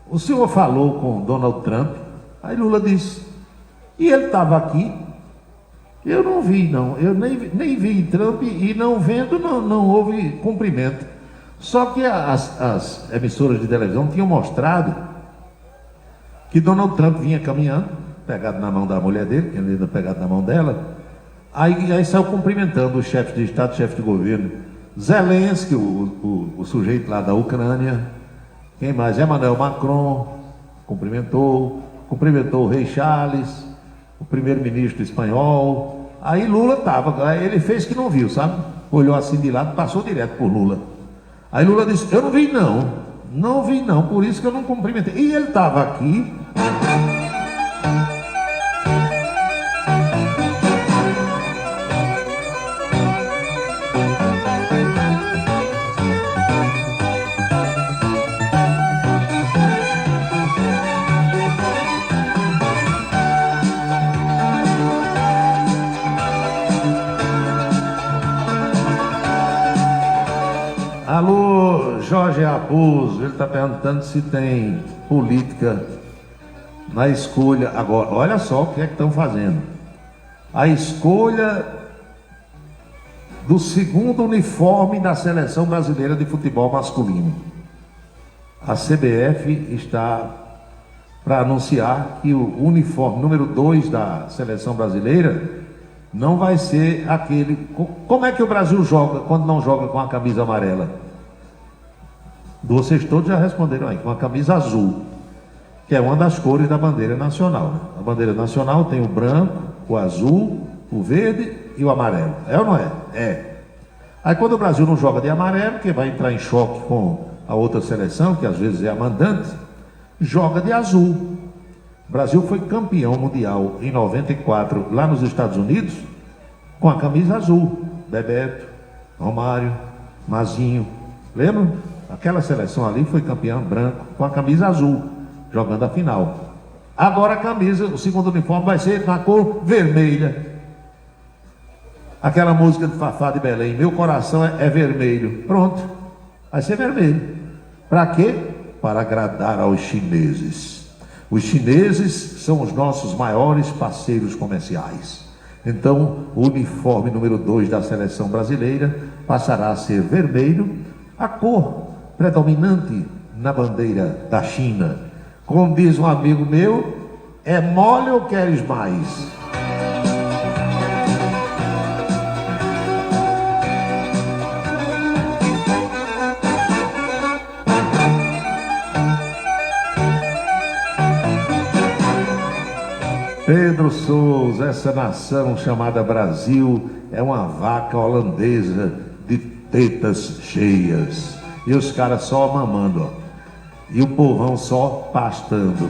o senhor falou com Donald Trump? Aí Lula disse: e ele estava aqui? Eu não vi, não. Eu nem vi Trump, e não vendo, não houve cumprimento. Só que as emissoras de televisão tinham mostrado que Donald Trump vinha caminhando, pegado na mão da mulher dele, que ele ainda pegado na mão dela, aí saiu cumprimentando o chefe de Estado, chefe de governo, Zelensky, o sujeito lá da Ucrânia, quem mais? Emmanuel Macron, cumprimentou o rei Charles, o primeiro-ministro espanhol. Aí Lula estava, ele fez que não viu, sabe? Olhou assim de lado, passou direto por Lula. Aí Lula disse: eu não vi não, por isso que eu não cumprimentei. E ele estava aqui. Alô, Jorge Raposo, ele está perguntando se tem política na escolha. Agora, olha só o que é que estão fazendo. A escolha do segundo uniforme da Seleção Brasileira de Futebol Masculino. A CBF está para anunciar que o uniforme número 2 da Seleção Brasileira não vai ser aquele... Como é que o Brasil joga quando não joga com a camisa amarela? Vocês todos já responderam aí, com a camisa azul, que é uma das cores da bandeira nacional. A bandeira nacional tem o branco, o azul, o verde e o amarelo. É ou não é? É. Aí quando o Brasil não joga de amarelo, que vai entrar em choque com a outra seleção, que às vezes é a mandante, joga de azul. O Brasil foi campeão mundial em 94, lá nos Estados Unidos, com a camisa azul. Bebeto, Romário, Mazinho, lembram? Aquela seleção ali foi campeão branco com a camisa azul, jogando a final. Agora a camisa, o segundo uniforme vai ser na cor vermelha. Aquela música de Fafá de Belém, meu coração é vermelho. Pronto, vai ser vermelho. Para quê? Para agradar aos chineses. Os chineses são os nossos maiores parceiros comerciais. Então, o uniforme número 2 da seleção brasileira passará a ser vermelho, a cor predominante na bandeira da China. Como diz um amigo meu, é mole ou queres mais? Pedro Souza, essa nação chamada Brasil é uma vaca holandesa de tetas cheias. E os caras só mamando, ó. E o povão só pastando.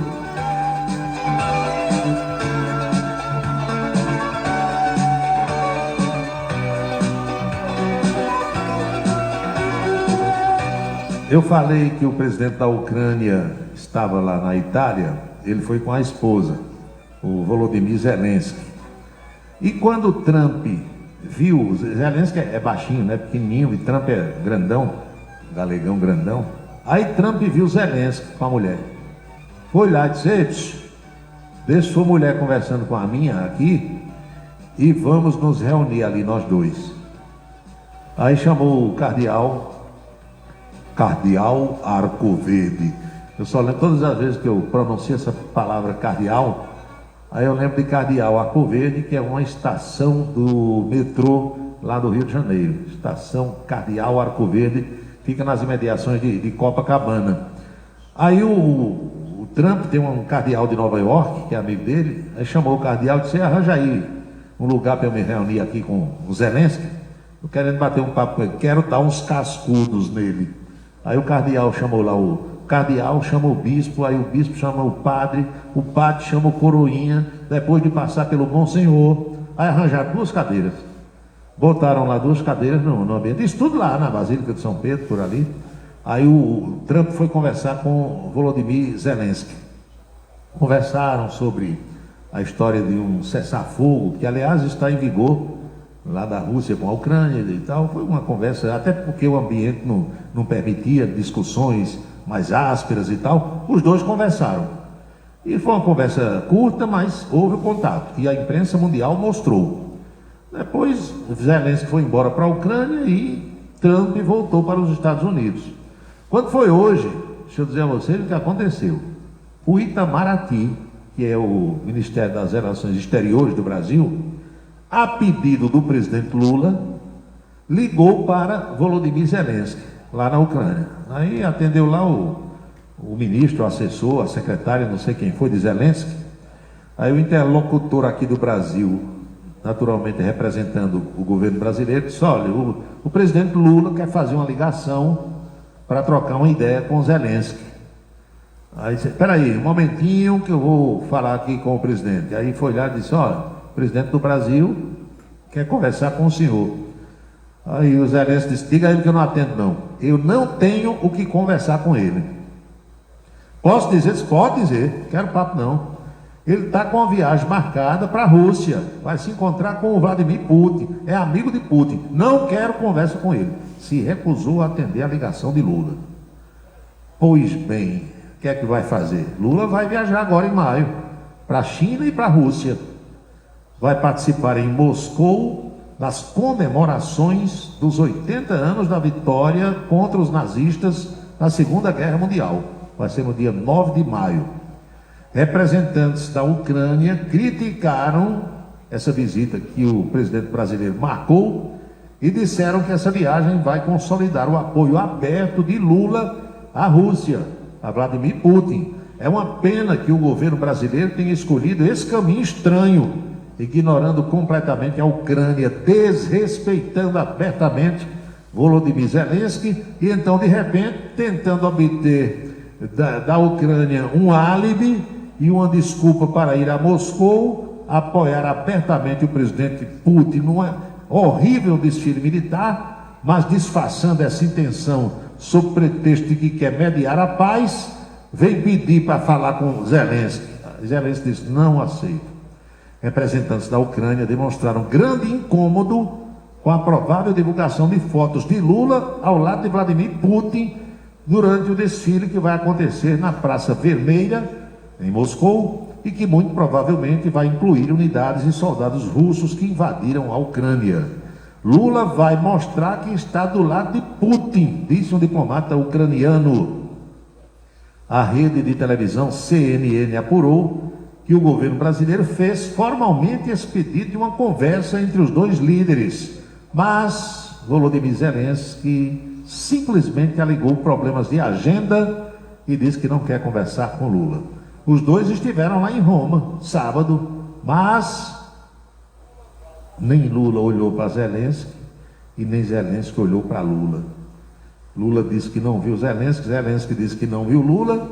Eu falei que o presidente da Ucrânia estava lá na Itália, ele foi com a esposa, o Volodymyr Zelensky. E quando o Trump viu, Zelensky é baixinho, né, pequenininho, e Trump é grandão, galegão grandão. Aí Trump viu Zelensky com a mulher. Foi lá e disse: deixa sua mulher conversando com a minha aqui e vamos nos reunir ali nós dois. Aí chamou o cardeal Arcoverde. Eu só lembro todas as vezes que eu pronuncio essa palavra cardeal, aí eu lembro de Cardeal Arcoverde, que é uma estação do metrô lá do Rio de Janeiro. Estação Cardeal Arcoverde, fica nas imediações de Copacabana. Aí o Trump tem um cardeal de Nova York, que é amigo dele, aí chamou o cardeal e disse: arranja aí um lugar para eu me reunir aqui com o Zelensky. Tô querendo bater um papo com ele, quero dar uns cascudos nele. Aí o cardeal chamou lá o cardeal, chama o bispo, aí o bispo chama o padre chama o coroinha, depois de passar pelo monsenhor, aí arranjaram 2 cadeiras. Botaram lá 2 cadeiras no ambiente, isso tudo lá na Basílica de São Pedro, por ali. Aí o Trump foi conversar com o Volodymyr Zelensky. Conversaram sobre a história de um cessar-fogo, que aliás está em vigor lá da Rússia com a Ucrânia e tal. Foi uma conversa, até porque o ambiente não permitia discussões mais ásperas e tal. Os dois conversaram. E foi uma conversa curta, mas houve o contato. E a imprensa mundial mostrou. Depois, Zelensky foi embora para a Ucrânia e Trump voltou para os Estados Unidos. Quando foi hoje, deixa eu dizer a vocês o que aconteceu. O Itamaraty, que é o Ministério das Relações Exteriores do Brasil, a pedido do presidente Lula, ligou para Volodymyr Zelensky, lá na Ucrânia. Aí atendeu lá o ministro, o assessor, a secretária, não sei quem foi, de Zelensky. Aí o interlocutor aqui do Brasil, naturalmente representando o governo brasileiro, disse: olha, o presidente Lula quer fazer uma ligação para trocar uma ideia com Zelensky. Aí disse: espera aí, um momentinho que eu vou falar aqui com o presidente. Aí foi lá e disse: olha, o presidente do Brasil quer conversar com o senhor. Aí o Zelensky disse: diga a ele que eu não atendo não. Eu não tenho o que conversar com ele. Posso dizer? Pode dizer, quero papo não. Ele está com uma viagem marcada para a Rússia, vai se encontrar com o Vladimir Putin, é amigo de Putin, não quero conversa com ele. Se recusou a atender a ligação de Lula. Pois bem, o que é que vai fazer? Lula vai viajar agora em maio, para a China e para a Rússia. Vai participar em Moscou das comemorações dos 80 anos da vitória contra os nazistas na Segunda Guerra Mundial. Vai ser no dia 9 de maio. Representantes da Ucrânia criticaram essa visita que o presidente brasileiro marcou e disseram que essa viagem vai consolidar o apoio aberto de Lula à Rússia, a Vladimir Putin. É uma pena que o governo brasileiro tenha escolhido esse caminho estranho, ignorando completamente a Ucrânia, desrespeitando abertamente Volodymyr Zelensky e então, de repente, tentando obter da Ucrânia um álibi e uma desculpa para ir a Moscou, apoiar abertamente o presidente Putin num horrível desfile militar, mas disfarçando essa intenção sob pretexto de que quer mediar a paz, vem pedir para falar com Zelensky. Zelensky disse: não aceito. Representantes da Ucrânia demonstraram grande incômodo com a provável divulgação de fotos de Lula ao lado de Vladimir Putin durante o desfile que vai acontecer na Praça Vermelha, em Moscou, e que muito provavelmente vai incluir unidades e soldados russos que invadiram a Ucrânia. Lula vai mostrar que está do lado de Putin, disse um diplomata ucraniano. A rede de televisão CNN apurou que o governo brasileiro fez formalmente esse pedido de uma conversa entre os dois líderes, mas Volodymyr Zelensky simplesmente alegou problemas de agenda e disse que não quer conversar com Lula. Os dois estiveram lá em Roma, sábado, mas nem Lula olhou para Zelensky e nem Zelensky olhou para Lula. Lula disse que não viu Zelensky, Zelensky disse que não viu Lula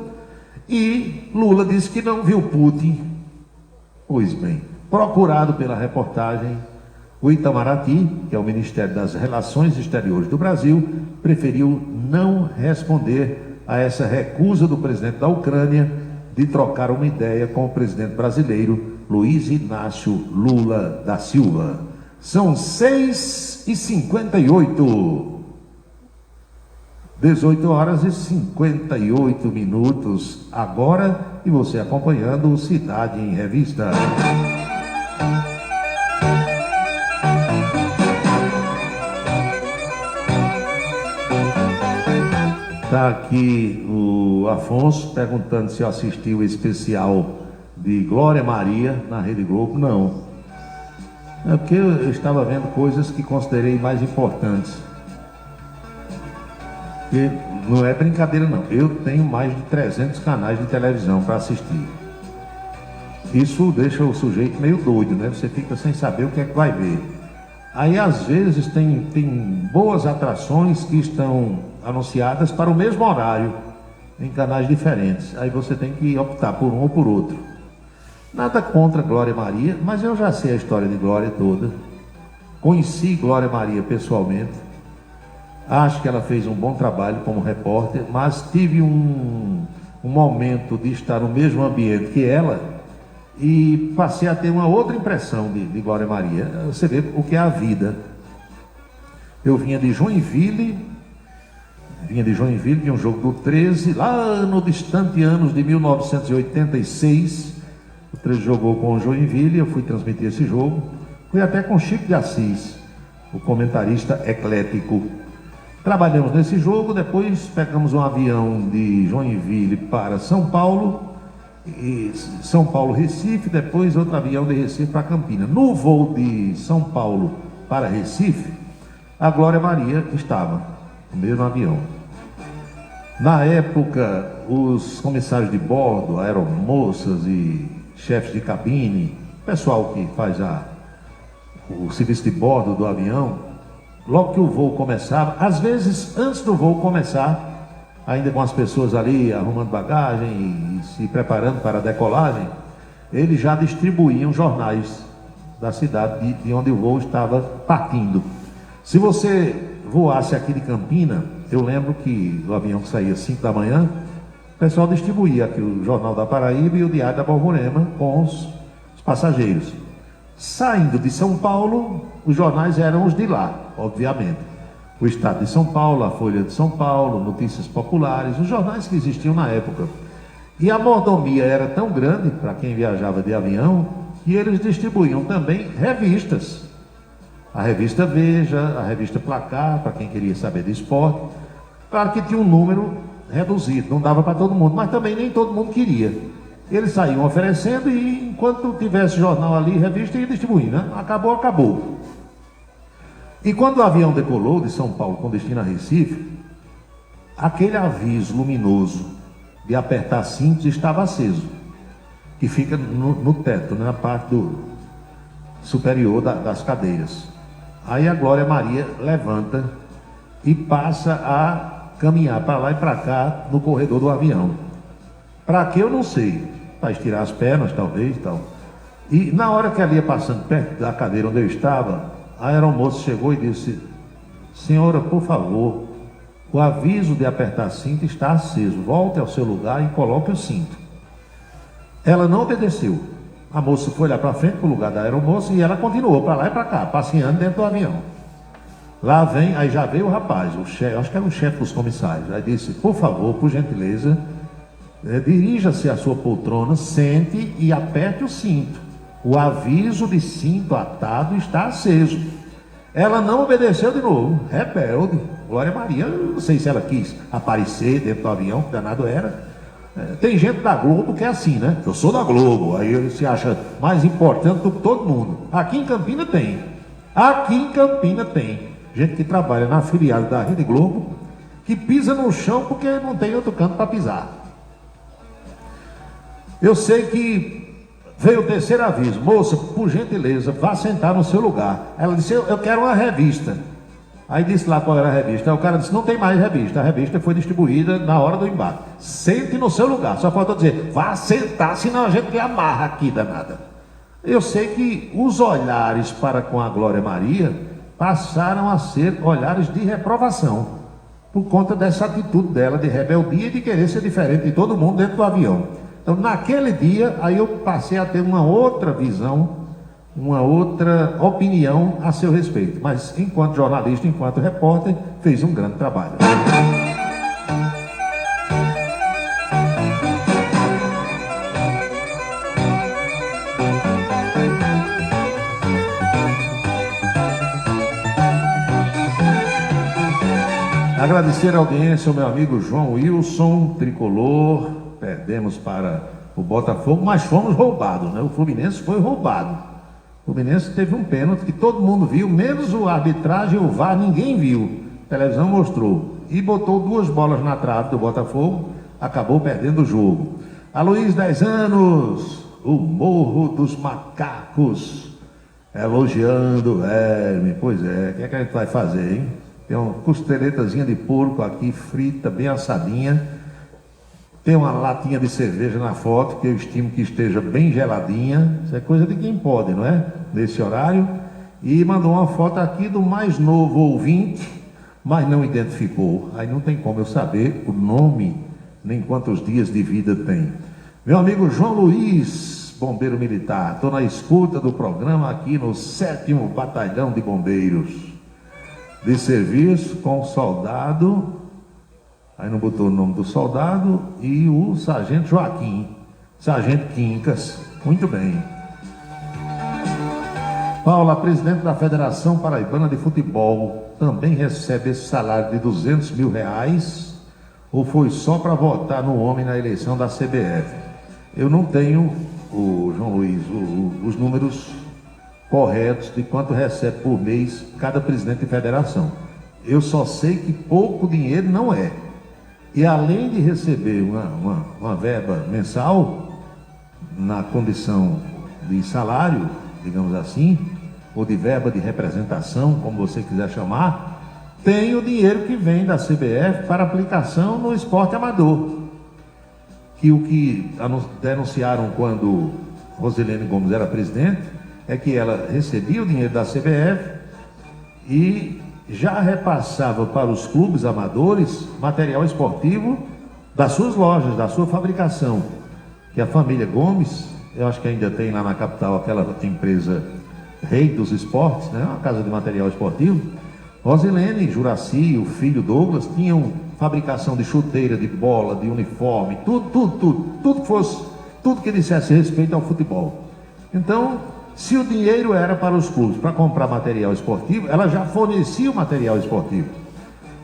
e Lula disse que não viu Putin. Pois bem, procurado pela reportagem, o Itamaraty, que é o Ministério das Relações Exteriores do Brasil, preferiu não responder a essa recusa do presidente da Ucrânia de trocar uma ideia com o presidente brasileiro Luiz Inácio Lula da Silva. São 6h58. 18 horas e 58 minutos agora, e você acompanhando o Cidade em Revista. Está aqui o Afonso perguntando se eu assisti o especial de Glória Maria na Rede Globo. Não. É porque eu estava vendo coisas que considerei mais importantes. E não é brincadeira não. Eu tenho mais de 300 canais de televisão para assistir. Isso deixa o sujeito meio doido, né? Você fica sem saber o que é que vai ver. Aí às vezes tem boas atrações que estão anunciadas para o mesmo horário em canais diferentes. Aí você tem que optar por um ou por outro. Nada contra Glória Maria, mas eu já sei a história de Glória toda. Conheci Glória Maria pessoalmente. Acho que ela fez um bom trabalho como repórter, mas tive um momento de estar no mesmo ambiente que ela e passei a ter uma outra impressão de Glória Maria. Você vê o que é a vida. Eu vinha de Joinville, de um jogo do 13, lá no distante anos de 1986. O 13 jogou com o Joinville, eu fui transmitir esse jogo. Fui até com Chico de Assis, o comentarista eclético. Trabalhamos nesse jogo, depois pegamos um avião de Joinville para São Paulo, e São Paulo-Recife, depois outro avião de Recife para Campinas. No voo de São Paulo para Recife, a Glória Maria estava no mesmo avião. Na época, os comissários de bordo, aeromoças e chefes de cabine, pessoal que faz o serviço de bordo do avião, logo que o voo começava, às vezes antes do voo começar, ainda com as pessoas ali arrumando bagagem e se preparando para a decolagem, eles já distribuíam jornais da cidade de onde o voo estava partindo. Se você voasse aqui de Campina, eu lembro que o avião saía às 5 da manhã, o pessoal distribuía aqui o Jornal da Paraíba e o Diário da Borborema com os passageiros. Saindo de São Paulo, os jornais eram os de lá, obviamente. O Estado de São Paulo, a Folha de São Paulo, Notícias Populares, os jornais que existiam na época. E a mordomia era tão grande para quem viajava de avião que eles distribuíam também revistas. A revista Veja, a revista Placar, para quem queria saber de esporte. Claro que tinha um número reduzido, não dava para todo mundo, mas também nem todo mundo queria. Eles saíam oferecendo e enquanto tivesse jornal ali, revista, ia distribuindo, né? Acabou. E quando o avião decolou de São Paulo com destino a Recife, aquele aviso luminoso de apertar cintos estava aceso, que fica no teto, né, na parte superior das cadeiras. Aí a Glória Maria levanta e passa a caminhar para lá e para cá no corredor do avião. Para que eu não sei, para estirar as pernas talvez, tal. E na hora que ela ia passando perto da cadeira onde eu estava, a aeromoça chegou e disse: senhora, por favor, o aviso de apertar cinto está aceso, volte ao seu lugar e coloque o cinto. Ela não obedeceu. A moça foi lá para frente, para o lugar da aeromoça, e ela continuou para lá e para cá, passeando dentro do avião. Lá vem, aí já veio o rapaz, o chefe, acho que era o chefe dos comissários, aí disse: por favor, por gentileza, dirija-se à sua poltrona, sente e aperte o cinto. O aviso de cinto atado está aceso. Ela não obedeceu de novo, rebelde. Glória Maria, não sei se ela quis aparecer dentro do avião, que danado era. Tem gente da Globo que é assim, né? Eu sou da Globo, aí ele se acha mais importante do que todo mundo. Aqui em Campina tem. Gente que trabalha na filial da Rede Globo, que pisa no chão porque não tem outro canto para pisar. Eu sei que veio o terceiro aviso: moça, por gentileza, vá sentar no seu lugar. Ela disse: eu quero uma revista. Aí disse lá qual era a revista. Aí o cara disse: não tem mais revista. A revista foi distribuída na hora do embarque. Sente no seu lugar. Só falta dizer: vá sentar, senão a gente lhe amarra aqui, danada. Eu sei que os olhares para com a Glória Maria passaram a ser olhares de reprovação, por conta dessa atitude dela de rebeldia e de querer ser diferente de todo mundo dentro do avião. Então, naquele dia, aí eu passei a ter uma outra visão, uma outra opinião a seu respeito. Mas, enquanto jornalista, enquanto repórter, fez um grande trabalho. Agradecer a audiência ao meu amigo João Wilson, tricolor. Perdemos para o Botafogo, mas fomos roubados, né? O Fluminense foi roubado. O Fluminense teve um pênalti que todo mundo viu, menos o arbitragem e o VAR, ninguém viu. A televisão mostrou. E botou 2 bolas na trave do Botafogo, acabou perdendo o jogo. A Luiz, 10 anos, o Morro dos Macacos, elogiando o Hermes. Pois é, o que é que a gente vai fazer, hein? Tem uma costeletazinha de porco aqui, frita, bem assadinha. Tem uma latinha de cerveja na foto, que eu estimo que esteja bem geladinha. Isso é coisa de quem pode, não é? Nesse horário. E mandou uma foto aqui do mais novo ouvinte, mas não identificou. Aí não tem como eu saber o nome, nem quantos dias de vida tem. Meu amigo João Luiz, bombeiro militar. Estou na escuta do programa aqui no 7º Batalhão de Bombeiros. De serviço com o soldado... Aí não botou o nome do soldado e o sargento Joaquim, sargento Quincas. Muito bem. Paula, presidente da Federação Paraibana de Futebol, também recebe esse salário de R$200 mil? Ou foi só para votar no homem na eleição da CBF? Eu não tenho, João Luiz, os números corretos de quanto recebe por mês cada presidente de federação. Eu só sei que pouco dinheiro não é. E além de receber uma verba mensal, na condição de salário, digamos assim, ou de verba de representação, como você quiser chamar, tem o dinheiro que vem da CBF para aplicação no esporte amador. Que o que denunciaram quando Rosilene Gomes era presidente, é que ela recebia o dinheiro da CBF e já repassava para os clubes amadores material esportivo das suas lojas, da sua fabricação, que a família Gomes, eu acho que ainda tem lá na capital aquela empresa Rei dos Esportes, né? Uma casa de material esportivo. Rosilene, Juraci, o filho Douglas, tinham fabricação de chuteira, de bola, de uniforme, tudo que dissesse respeito ao futebol. Então, se o dinheiro era para os clubes para comprar material esportivo, ela já fornecia o material esportivo.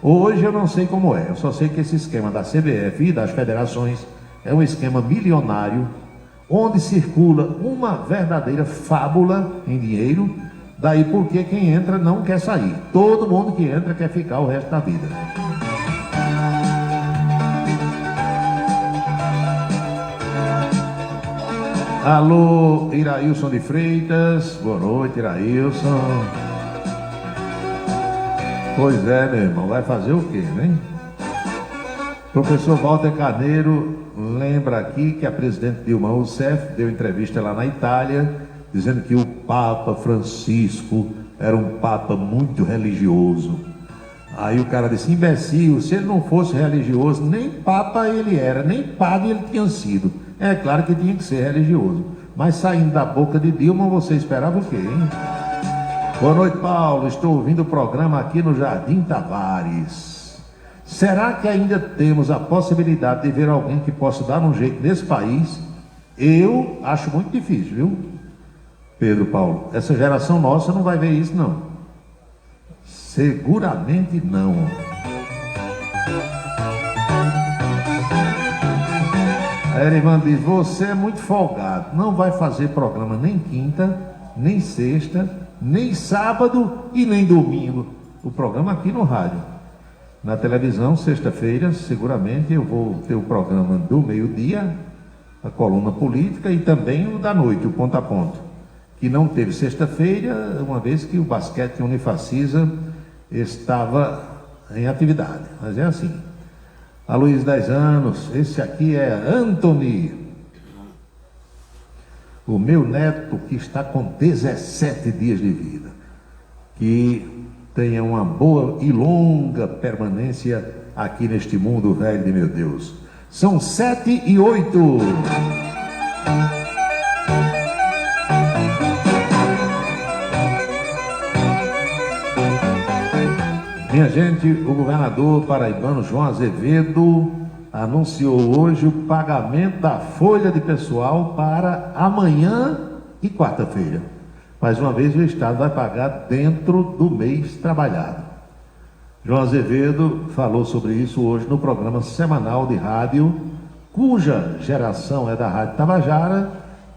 Hoje eu não sei como é, eu só sei que esse esquema da CBF e das federações é um esquema milionário, onde circula uma verdadeira fábula em dinheiro, daí porque quem entra não quer sair. Todo mundo que entra quer ficar o resto da vida. Alô, Irailson de Freitas. Boa noite, Irailson. Pois é, meu irmão, vai fazer o quê, né? Professor Walter Carneiro lembra aqui que a presidente Dilma Rousseff deu entrevista lá na Itália, dizendo que o Papa Francisco era um Papa muito religioso. Aí o cara disse: imbecil, se ele não fosse religioso, nem Papa ele era, nem padre ele tinha sido. É claro que tinha que ser religioso, mas saindo da boca de Dilma, você esperava o quê, hein? Boa noite, Paulo. Estou ouvindo o programa aqui no Jardim Tavares. Será que ainda temos a possibilidade de ver alguém que possa dar um jeito nesse país? Eu acho muito difícil, viu, Pedro Paulo? Essa geração nossa não vai ver isso, não. Seguramente não. A Erivan diz: você é muito folgado, não vai fazer programa nem quinta, nem sexta, nem sábado e nem domingo. O programa aqui no rádio. Na televisão, sexta-feira, seguramente eu vou ter o programa do meio-dia, a coluna política, e também o da noite, o ponto a ponto, que não teve sexta-feira, uma vez que o basquete Unifacisa estava em atividade. Mas é assim. A Luiz, 10 anos, esse aqui é Anthony, o meu neto que está com 17 dias de vida. Que tenha uma boa e longa permanência aqui neste mundo velho de meu Deus. São 7:08. Minha gente, o governador paraibano João Azevedo anunciou hoje o pagamento da folha de pessoal para amanhã e quarta-feira. Mais uma vez o Estado vai pagar dentro do mês trabalhado. João Azevedo falou sobre isso hoje no programa semanal de rádio, cuja geração é da Rádio Tabajara,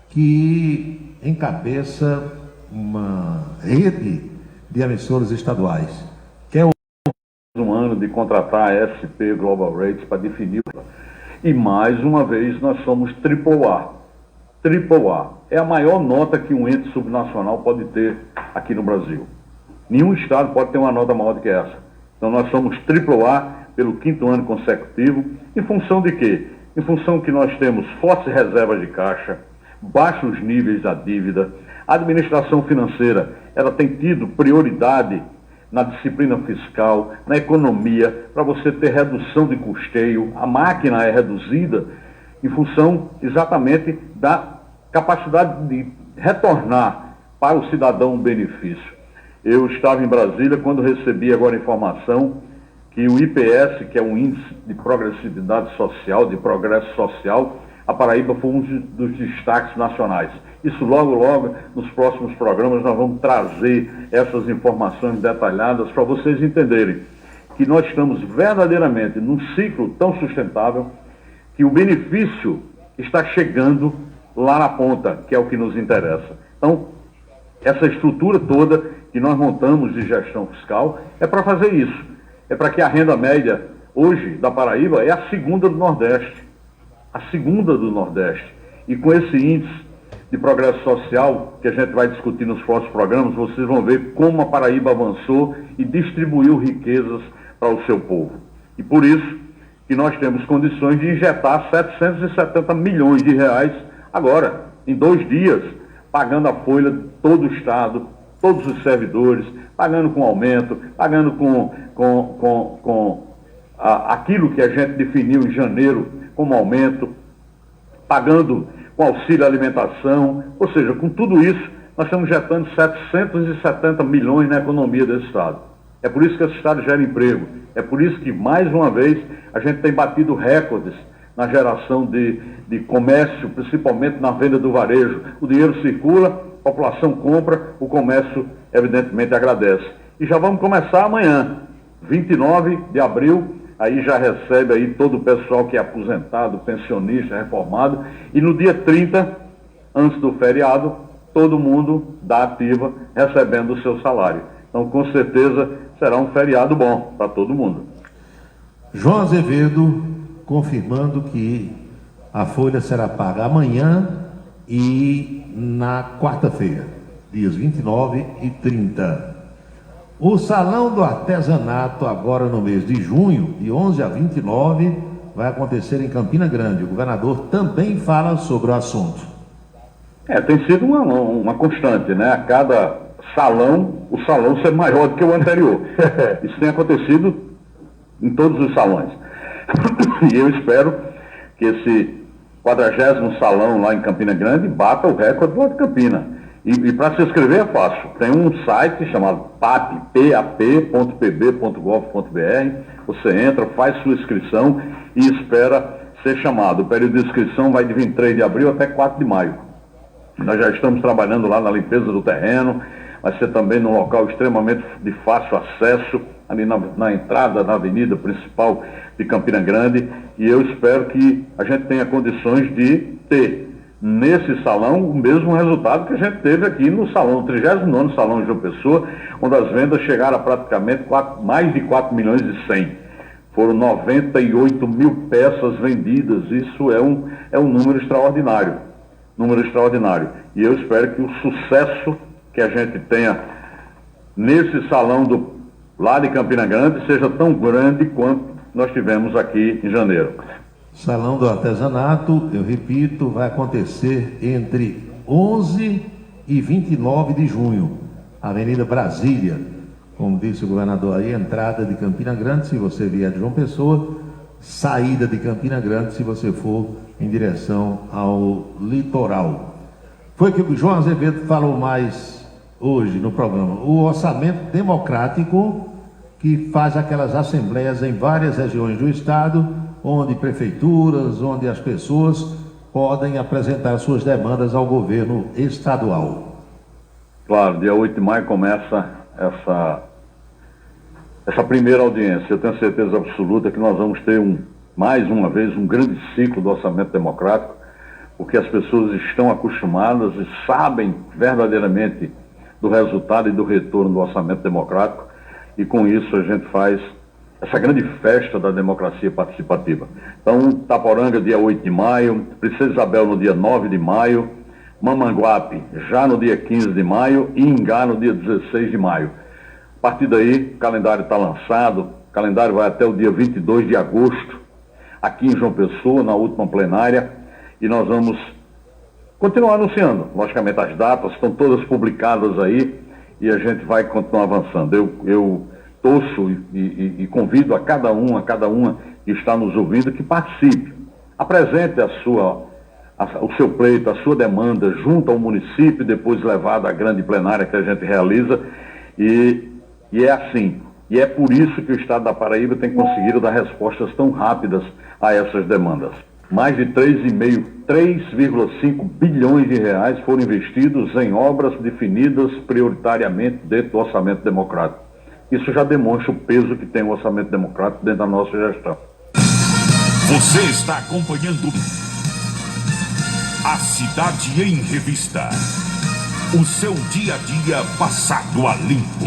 que encabeça uma rede de emissoras estaduais. Um ano de contratar a SP Global Rates para definir. E mais uma vez nós somos AAA. AAA é a maior nota que um ente subnacional pode ter aqui no Brasil. Nenhum estado pode ter uma nota maior do que essa. Então nós somos AAA pelo 5º ano consecutivo. Em função de quê? Em função que nós temos fortes reservas de caixa, baixos níveis da dívida, a administração financeira ela tem tido prioridade na disciplina fiscal, na economia, para você ter redução de custeio. A máquina é reduzida em função exatamente da capacidade de retornar para o cidadão um benefício. Eu estava em Brasília quando recebi agora a informação que o IPS, que é um índice de progressividade social, de progresso social, a Paraíba foi um dos destaques nacionais. Isso logo, nos próximos programas, nós vamos trazer essas informações detalhadas para vocês entenderem que nós estamos verdadeiramente num ciclo tão sustentável que o benefício está chegando lá na ponta, que é o que nos interessa. Então, essa estrutura toda que nós montamos de gestão fiscal é para fazer isso. É para que a renda média, hoje, da Paraíba, é a segunda do Nordeste. A segunda do Nordeste. E com esse índice de progresso social, que a gente vai discutir nos próximos programas, vocês vão ver como a Paraíba avançou e distribuiu riquezas para o seu povo. E por isso que nós temos condições de injetar 770 milhões de reais agora, em 2 dias, pagando a folha de todo o Estado, todos os servidores, pagando com aumento, pagando com aquilo que a gente definiu em janeiro como aumento, pagando com auxílio alimentação, ou seja, com tudo isso, nós estamos injetando 770 milhões na economia desse Estado. É por isso que esse Estado gera emprego. É por isso que, mais uma vez, a gente tem batido recordes na geração de comércio, principalmente na venda do varejo. O dinheiro circula, a população compra, o comércio, evidentemente, agradece. E já vamos começar amanhã, 29 de abril, aí já recebe aí todo o pessoal que é aposentado, pensionista, reformado, e no dia 30, antes do feriado, todo mundo da ativa recebendo o seu salário. Então, com certeza, será um feriado bom para todo mundo. João Azevedo confirmando que a folha será paga amanhã e na quarta-feira, dias 29 e 30. O Salão do Artesanato, agora no mês de junho, de 11 a 29, vai acontecer em Campina Grande. O governador também fala sobre o assunto. Tem sido uma constante, né? A cada salão, o salão ser maior do que o anterior. Isso tem acontecido em todos os salões. E eu espero que esse 40º salão lá em Campina Grande bata o recorde lá de Campina. E para se inscrever é fácil. Tem um site chamado pap.pb.gov.br. Você entra, faz sua inscrição e espera ser chamado. O período de inscrição vai de 23 de abril até 4 de maio. Nós já estamos trabalhando lá na limpeza do terreno. Vai ser também num local extremamente de fácil acesso, ali na entrada da avenida principal de Campina Grande. E eu espero que a gente tenha condições de ter nesse salão o mesmo resultado que a gente teve aqui no salão, no 39º Salão de João Pessoa, onde as vendas chegaram a praticamente mais de 4 milhões e 100. Foram 98 mil peças vendidas. Isso é um número extraordinário. E eu espero que o sucesso que a gente tenha nesse salão lá de Campina Grande seja tão grande quanto nós tivemos aqui em janeiro. Salão do Artesanato, eu repito, vai acontecer entre 11 e 29 de junho, Avenida Brasília. Como disse o governador aí, entrada de Campina Grande, se você vier de João Pessoa, saída de Campina Grande, se você for em direção ao litoral. Foi que o João Azevedo falou mais hoje no programa, o orçamento democrático, que faz aquelas assembleias em várias regiões do estado, onde prefeituras, onde as pessoas podem apresentar suas demandas ao governo estadual. Claro, dia 8 de maio começa essa primeira audiência. Eu tenho certeza absoluta que nós vamos ter mais uma vez um grande ciclo do orçamento democrático, porque as pessoas estão acostumadas e sabem verdadeiramente do resultado e do retorno do orçamento democrático, e com isso a gente faz essa grande festa da democracia participativa. Então, Taporanga, dia 8 de maio, Princesa Isabel no dia 9 de maio, Mamanguape já no dia 15 de maio e Ingá no dia 16 de maio. A partir daí, o calendário está lançado, o calendário vai até o dia 22 de agosto, aqui em João Pessoa, na última plenária, e nós vamos continuar anunciando. Logicamente, as datas estão todas publicadas aí e a gente vai continuar avançando. Eu torço e convido a cada uma que está nos ouvindo que participe. Apresente o seu pleito, a sua demanda junto ao município, depois levado à grande plenária que a gente realiza. E é assim. E é por isso que o Estado da Paraíba tem conseguido dar respostas tão rápidas a essas demandas. Mais de 3,5 bilhões de reais foram investidos em obras definidas prioritariamente dentro do orçamento democrático. Isso já demonstra o peso que tem o orçamento democrático dentro da nossa gestão. Você está acompanhando a Cidade em Revista. O seu dia a dia passado a limpo.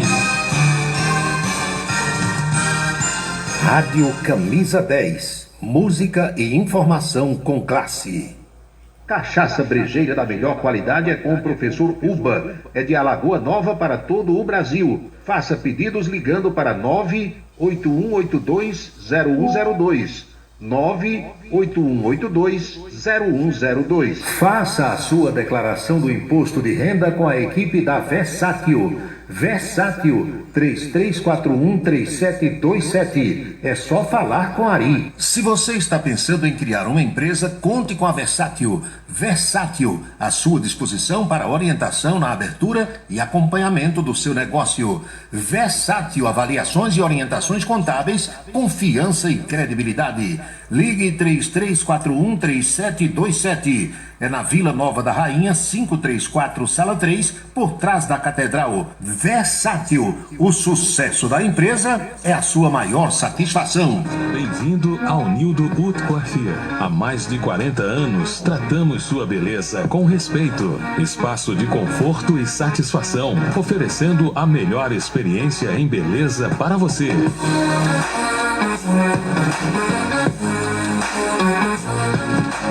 Rádio Camisa 10. Música e informação com classe. Cachaça brejeira da melhor qualidade é com o professor Uba. É de Alagoa Nova para todo o Brasil. Faça pedidos ligando para 981820102. 981820102. Faça a sua declaração do imposto de renda com a equipe da Versátil. Versátil 33413727. É só falar com Ari. Se você está pensando em criar uma empresa, conte com a Versátil. Versátil, à sua disposição para orientação na abertura e acompanhamento do seu negócio. Versátil, avaliações e orientações contábeis, confiança e credibilidade. Ligue 33413727. É na Vila Nova da Rainha, 534, Sala 3, por trás da Catedral. Versátil, o sucesso da empresa é a sua maior satisfação. Bem-vindo ao Nildo Haute Coiffure. Há mais de 40 anos, tratamos sua beleza com respeito. Espaço de conforto e satisfação, oferecendo a melhor experiência em beleza para você.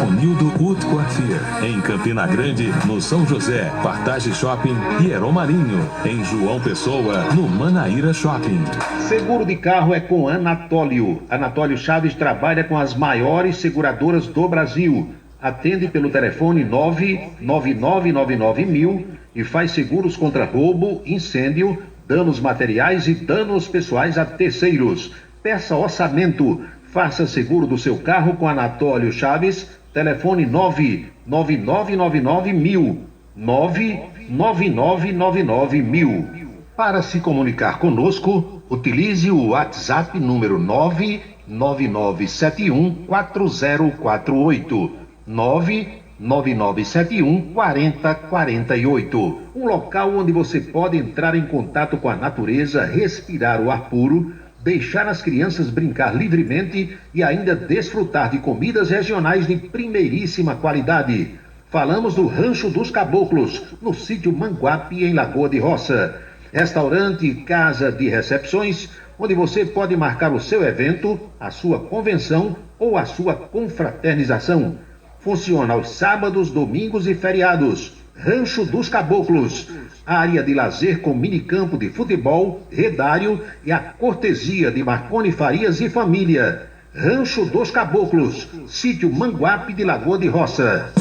O Nildo Haute Coiffure, em Campina Grande, no São José, Partage Shopping e Heron Marinho, em João Pessoa, no Manaíra Shopping. Seguro de carro é com Anatólio. Anatólio Chaves trabalha com as maiores seguradoras do Brasil. Atende pelo telefone 99999.000 e faz seguros contra roubo, incêndio, danos materiais e danos pessoais a terceiros. Peça orçamento. Faça seguro do seu carro com Anatólio Chaves. Telefone 99999.000. 99999.000. Para se comunicar conosco, utilize o WhatsApp número 999714048. 999714048. Um local onde você pode entrar em contato com a natureza, respirar o ar puro, deixar as crianças brincar livremente e ainda desfrutar de comidas regionais de primeiríssima qualidade. Falamos do Rancho dos Caboclos, no sítio Manguape, em Lagoa de Roça. Restaurante e casa de recepções, onde você pode marcar o seu evento, a sua convenção ou a sua confraternização. Funciona aos sábados, domingos e feriados. Rancho dos Caboclos, área de lazer com minicampo de futebol, redário e a cortesia de Marconi Farias e família. Rancho dos Caboclos, sítio Manguape de Lagoa de Roça.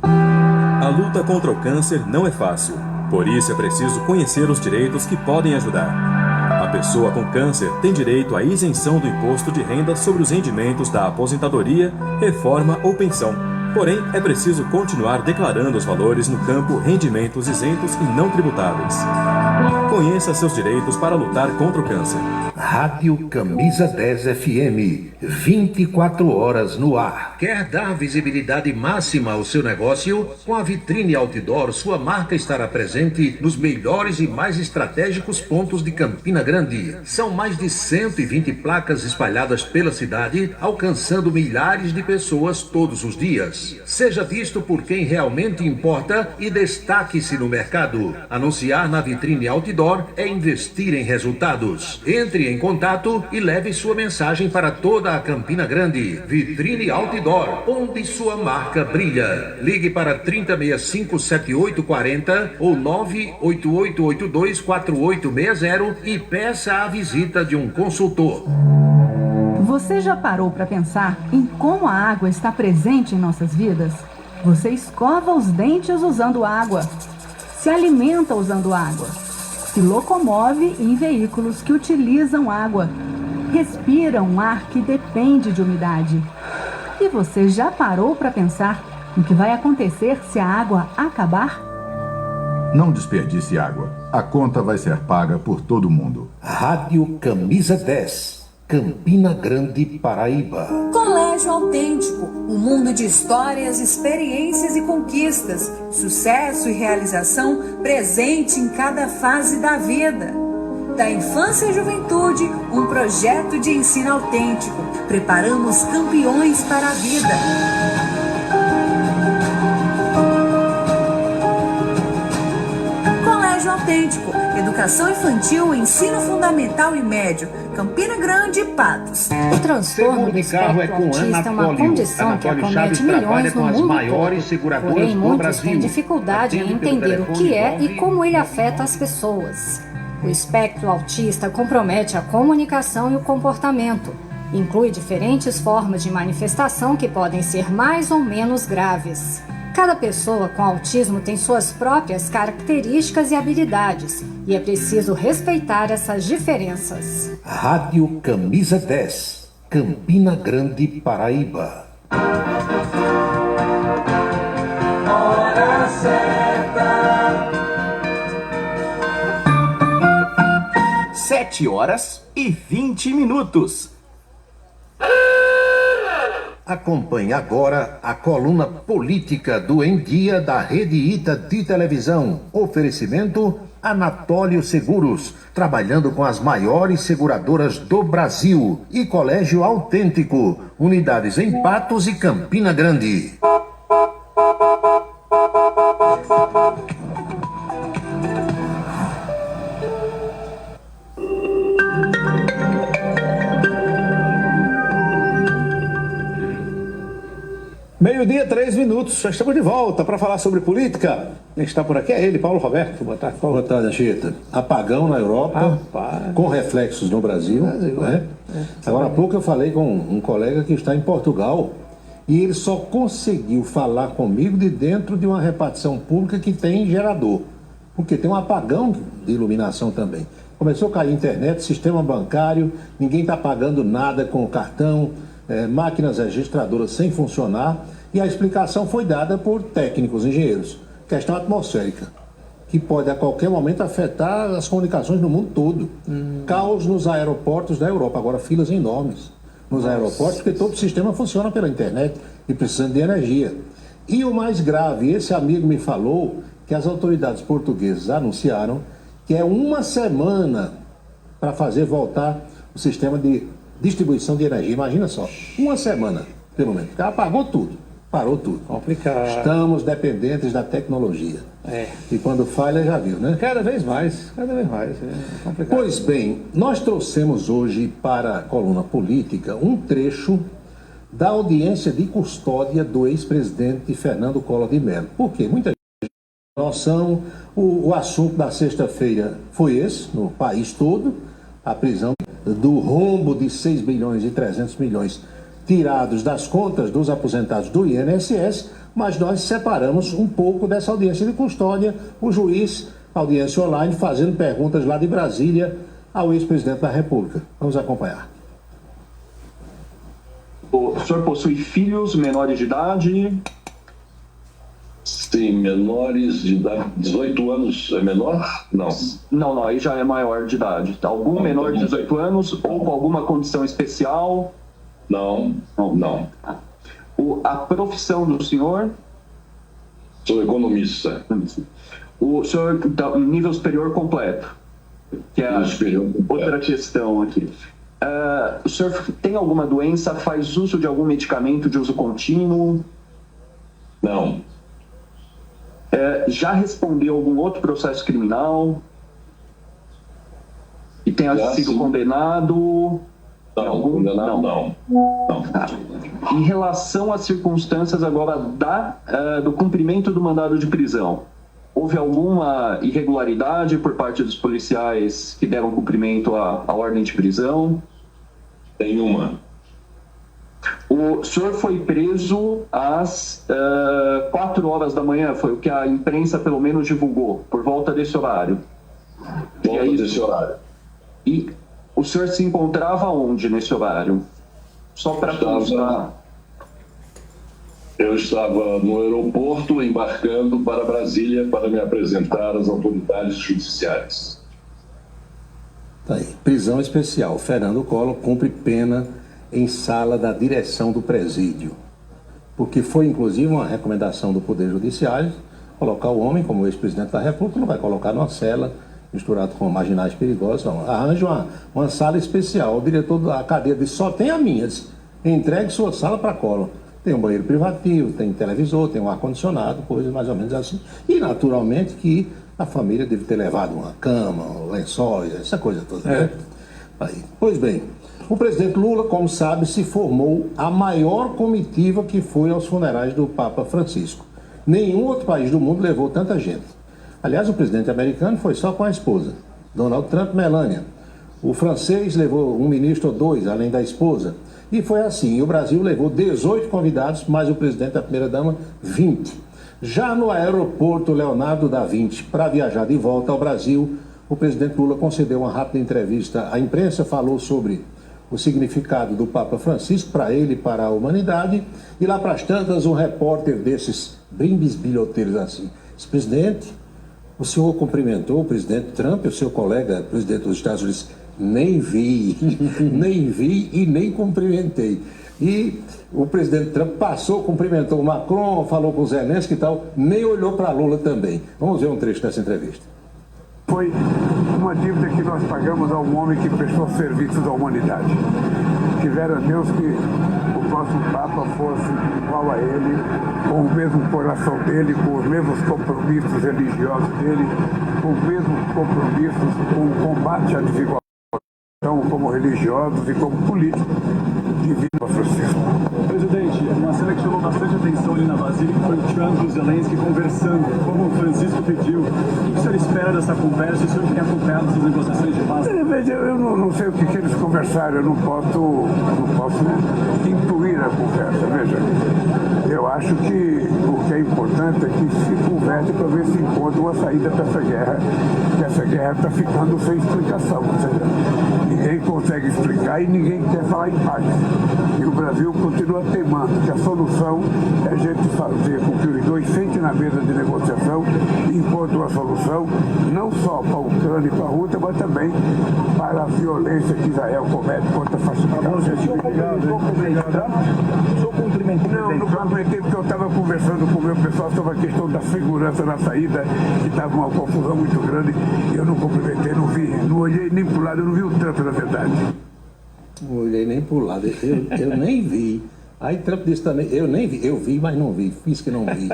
A luta contra o câncer não é fácil, por isso é preciso conhecer os direitos que podem ajudar. A pessoa com câncer tem direito à isenção do imposto de renda sobre os rendimentos da aposentadoria, reforma ou pensão. Porém, é preciso continuar declarando os valores no campo rendimentos isentos e não tributáveis. Conheça seus direitos para lutar contra o câncer. Rádio Camisa 10 FM, 24 horas no ar. Quer dar visibilidade máxima ao seu negócio? Com a vitrine outdoor, sua marca estará presente nos melhores e mais estratégicos pontos de Campina Grande. São mais de 120 placas espalhadas pela cidade, alcançando milhares de pessoas todos os dias. Seja visto por quem realmente importa e destaque-se no mercado. Anunciar na vitrine outdoor é investir em resultados. Entre em contato e leve sua mensagem para toda a Campina Grande. Vitrine Outdoor, onde sua marca brilha. Ligue para 3065-7840 ou 98882-4860 e peça a visita de um consultor. Você já parou para pensar em como a água está presente em nossas vidas? Você escova os dentes usando água, se alimenta usando água, se locomove em veículos que utilizam água, respira um ar que depende de umidade. E você já parou para pensar no que vai acontecer se a água acabar? Não desperdice água. A conta vai ser paga por todo mundo. Rádio Camisa 10. Campina Grande, Paraíba. Colégio Autêntico, um mundo de histórias, experiências e conquistas, sucesso e realização presente em cada fase da vida. Da infância à juventude, um projeto de ensino autêntico. Preparamos campeões para a vida. Colégio Autêntico, educação infantil, ensino fundamental e médio, Campina Grande e Patos. O transtorno do espectro autista é uma condição que acomete milhões no mundo todo. Porém, muitos têm dificuldade em entender o que é e como ele afeta as pessoas. O espectro autista compromete a comunicação e o comportamento. Inclui diferentes formas de manifestação que podem ser mais ou menos graves. Cada pessoa com autismo tem suas próprias características e habilidades, e é preciso respeitar essas diferenças. Rádio Camisa 10, Campina Grande, Paraíba. Hora certa. 7h20. Acompanhe agora a coluna política do Em Dia da Rede Ita de televisão. Oferecimento Anatólio Seguros, trabalhando com as maiores seguradoras do Brasil. E Colégio Autêntico, unidades em Patos e Campina Grande. Meio-dia, 3 minutos, já estamos de volta para falar sobre política. Quem está por aqui é ele, Paulo Roberto. Boa tarde, Paulo. Boa tarde, Anchieta. Apagão na Europa, com reflexos no Brasil. Né? Agora há pouco eu falei com um colega que está em Portugal e ele só conseguiu falar comigo de dentro de uma repartição pública que tem gerador. Porque tem um apagão de iluminação também. Começou a cair a internet, sistema bancário, ninguém está pagando nada com o cartão, máquinas registradoras sem funcionar, e a explicação foi dada por técnicos, engenheiros. Questão atmosférica, que pode a qualquer momento afetar as comunicações no mundo todo. Caos nos aeroportos da Europa, agora filas enormes nos aeroportos, porque todo o sistema funciona pela internet e precisando de energia. E o mais grave, esse amigo me falou que as autoridades portuguesas anunciaram que é 1 semana para fazer voltar o sistema de distribuição de energia. Imagina só, 1 semana, pelo menos. Apagou tudo, parou tudo. Complicado. Estamos dependentes da tecnologia. E quando falha, já viu, né? Cada vez mais. É complicado. Pois bem, nós trouxemos hoje para a coluna política um trecho da audiência de custódia do ex-presidente Fernando Collor de Mello. Por quê? Muita gente tem noção, o assunto da sexta-feira foi esse, no país todo, a prisão do rombo de 6 bilhões e 300 milhões tirados das contas dos aposentados do INSS, mas nós separamos um pouco dessa audiência de custódia, o juiz, audiência online, fazendo perguntas lá de Brasília ao ex-presidente da República. Vamos acompanhar. O senhor possui filhos menores de idade? Sim, menores de idade. 18 anos é menor? Não. Não, aí já é maior de idade. Algum menor de 18 anos ou com alguma condição especial? Não. A profissão do senhor? Sou economista. O senhor dá um nível superior completo? Que é outra questão aqui. O senhor tem alguma doença? Faz uso de algum medicamento de uso contínuo? Não. Já respondeu algum outro processo criminal? E tenha sido condenado? Não, condenado não. Em relação às circunstâncias agora do cumprimento do mandado de prisão, houve alguma irregularidade por parte dos policiais que deram cumprimento à ordem de prisão? Nenhuma. O senhor foi preso às 4 horas da manhã, foi o que a imprensa pelo menos divulgou, por volta desse horário. Desse horário. E o senhor se encontrava onde nesse horário? Só para constar. Eu estava no aeroporto embarcando para Brasília para me apresentar às autoridades judiciais. Tá aí. Prisão especial. Fernando Collor cumpre pena em sala da direção do presídio. Porque foi, inclusive, uma recomendação do Poder Judiciário colocar o homem, como ex-presidente da República, não vai colocar numa cela misturado com marginais perigosos, não. Arranja uma sala especial. O diretor da cadeia disse, só tem a minha. Disse, entregue sua sala para Collor. Tem um banheiro privativo, tem televisor, tem um ar-condicionado, coisas mais ou menos assim. E, naturalmente, que a família deve ter levado uma cama, lençóis, essa coisa toda. Né? Aí. Pois bem, o presidente Lula, como sabe, se formou a maior comitiva que foi aos funerais do Papa Francisco. Nenhum outro país do mundo levou tanta gente. Aliás, o presidente americano foi só com a esposa, Donald Trump, Melania. O francês levou um ministro ou dois, além da esposa. E foi assim. O Brasil levou 18 convidados, mais o presidente e a primeira-dama, 20. Já no aeroporto Leonardo da Vinci, para viajar de volta ao Brasil, o presidente Lula concedeu uma rápida entrevista à imprensa, falou sobre o significado do Papa Francisco para ele e para a humanidade, e lá para as tantas, um repórter desses brimbis bilhoteiros assim: presidente, o senhor cumprimentou o presidente Trump, o seu colega presidente dos Estados Unidos? Nem vi, nem vi e nem cumprimentei. E o presidente Trump passou, cumprimentou o Macron, falou com o Zelensky e tal, nem olhou para Lula também. Vamos ver um trecho dessa entrevista. Foi uma dívida que nós pagamos a um homem que prestou serviços à humanidade. Quisera Deus que o próximo Papa fosse igual a ele, com o mesmo coração dele, com os mesmos compromissos religiosos dele, com os mesmos compromissos com o combate à desigualdade, como religiosos e como políticos, divino Francisco. Presidente, uma cena que chamou bastante atenção ali na Basílica foi o Trump e o Zelensky conversando, como o Francisco pediu. O que o senhor espera dessa conversa? O senhor tem acompanhado essas negociações de paz? Eu não sei o que eles conversaram, eu não posso intuir a conversa. Veja, eu acho que o que é importante é que se converse para ver se encontra uma saída para essa guerra, que essa guerra está ficando sem explicação. Ou seja, ninguém consegue explicar e ninguém quer falar em paz. E o Brasil continua teimando que a solução é a gente fazer com que os dois sentem na mesa de negociação e encontrem uma solução, não só para a Ucrânia e para a Rússia, mas também para a violência que Israel comete contra a fascista. Não cumprimentei porque eu estava conversando com o meu pessoal sobre a questão da segurança na saída, que estava uma confusão muito grande, e eu não cumprimentei, não olhei nem para o lado, eu não vi o Trump, na verdade. Não olhei nem para o lado, eu nem vi. Aí Trump disse também, eu nem vi, eu vi, mas não vi, fiz que não vi.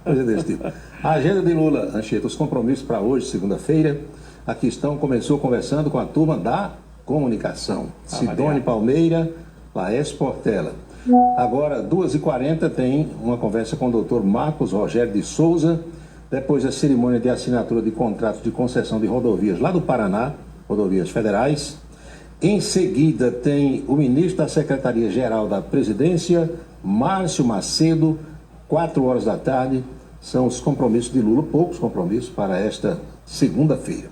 Coisa desse tipo. A agenda de Lula, Anchieta, os compromissos para hoje, segunda-feira, aqui estão, começou conversando com a turma da comunicação. Sidone Palmeira, Laércio Portela. Agora, 2h40, tem uma conversa com o doutor Marcos Rogério de Souza, depois a cerimônia de assinatura de contratos de concessão de rodovias lá do Paraná, rodovias federais. Em seguida, tem o ministro da Secretaria-Geral da Presidência, Márcio Macedo, 4 da tarde, são os compromissos de Lula, poucos compromissos para esta segunda-feira.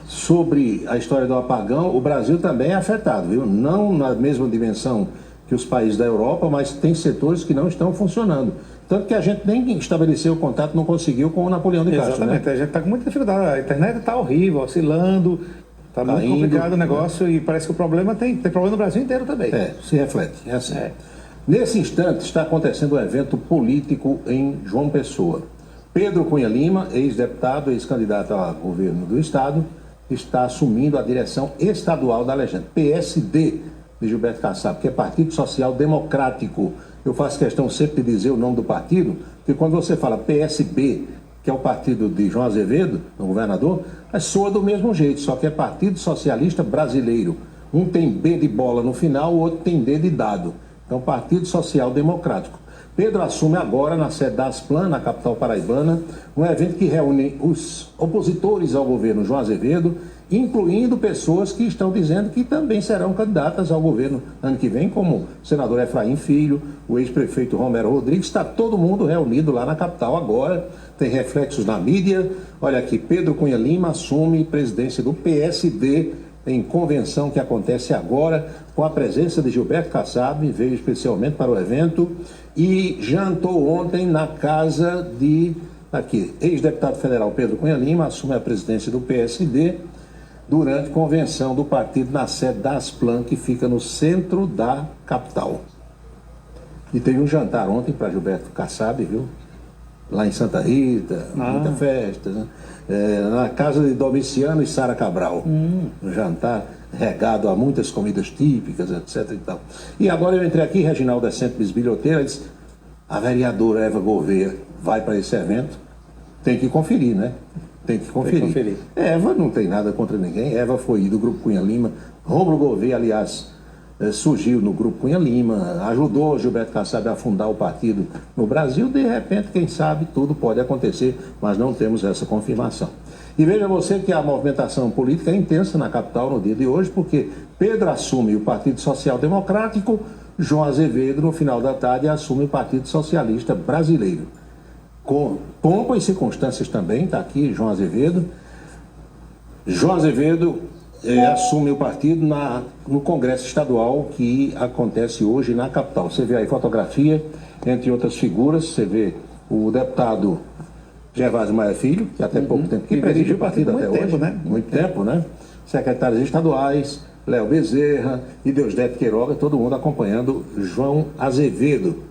Sobre a história do apagão, o Brasil também é afetado, viu? Não na mesma dimensão que os países da Europa, mas tem setores que não estão funcionando. Tanto que a gente nem estabeleceu o contato, não conseguiu com o Napoleão de Castro. Exatamente, né? A gente está com muita dificuldade, a internet está horrível, oscilando, está muito complicado o negócio e parece que o problema tem problema no Brasil inteiro também. Se reflete, é assim. Nesse instante está acontecendo um evento político em João Pessoa. Pedro Cunha Lima, ex-deputado, ex-candidato a governo do Estado, está assumindo a direção estadual da legenda, PSD, de Gilberto Kassab, que é Partido Social Democrático. Eu faço questão sempre de dizer o nome do partido, porque quando você fala PSB, que é o partido de João Azevedo, o governador, soa do mesmo jeito, só que é Partido Socialista Brasileiro. Um tem B de bola no final, o outro tem D de dado. Então, Partido Social Democrático. Pedro assume agora, na sede da Asplan, na capital paraibana, um evento que reúne os opositores ao governo João Azevedo, incluindo pessoas que estão dizendo que também serão candidatas ao governo ano que vem, como o senador Efraim Filho, o ex-prefeito Romero Rodrigues. Está todo mundo reunido lá na capital agora, tem reflexos na mídia. Olha aqui, Pedro Cunha Lima assume presidência do PSD em convenção que acontece agora, com a presença de Gilberto Kassab, veio especialmente para o evento, e jantou ontem na casa de, aqui, ex-deputado federal Pedro Cunha Lima, assume a presidência do PSD, durante convenção do partido na sede da Asplan, que fica no centro da capital. E teve um jantar ontem para Gilberto Kassab, viu? Lá em Santa Rita, muita festa, né? Na casa de Domiciano e Sara Cabral. Um jantar regado a muitas comidas típicas, etc. E tal. E agora eu entrei aqui, Reginaldo é sempre bisbilhoteira, disse, a vereadora Eva Gouveia vai para esse evento, tem que conferir, né? Tem que conferir. Eva não tem nada contra ninguém, Eva foi do Grupo Cunha Lima, Rômulo Gouveia, aliás, surgiu no Grupo Cunha Lima, ajudou Gilberto Kassab a fundar o partido no Brasil. De repente, quem sabe, tudo pode acontecer, mas não temos essa confirmação. E veja você que a movimentação política é intensa na capital no dia de hoje, porque Pedro assume o Partido Social Democrático, João Azevedo, no final da tarde, assume o Partido Socialista Brasileiro. com pompa e circunstâncias também, está aqui João Azevedo. João Azevedo assume o partido no Congresso Estadual que acontece hoje na capital. Você vê aí fotografia, entre outras figuras, você vê o deputado Gervásio Maia Filho, que até pouco tempo que preside o partido até hoje, né? Muito tempo, né? Secretários estaduais, Léo Bezerra e Deusdedito Queiroga, todo mundo acompanhando João Azevedo.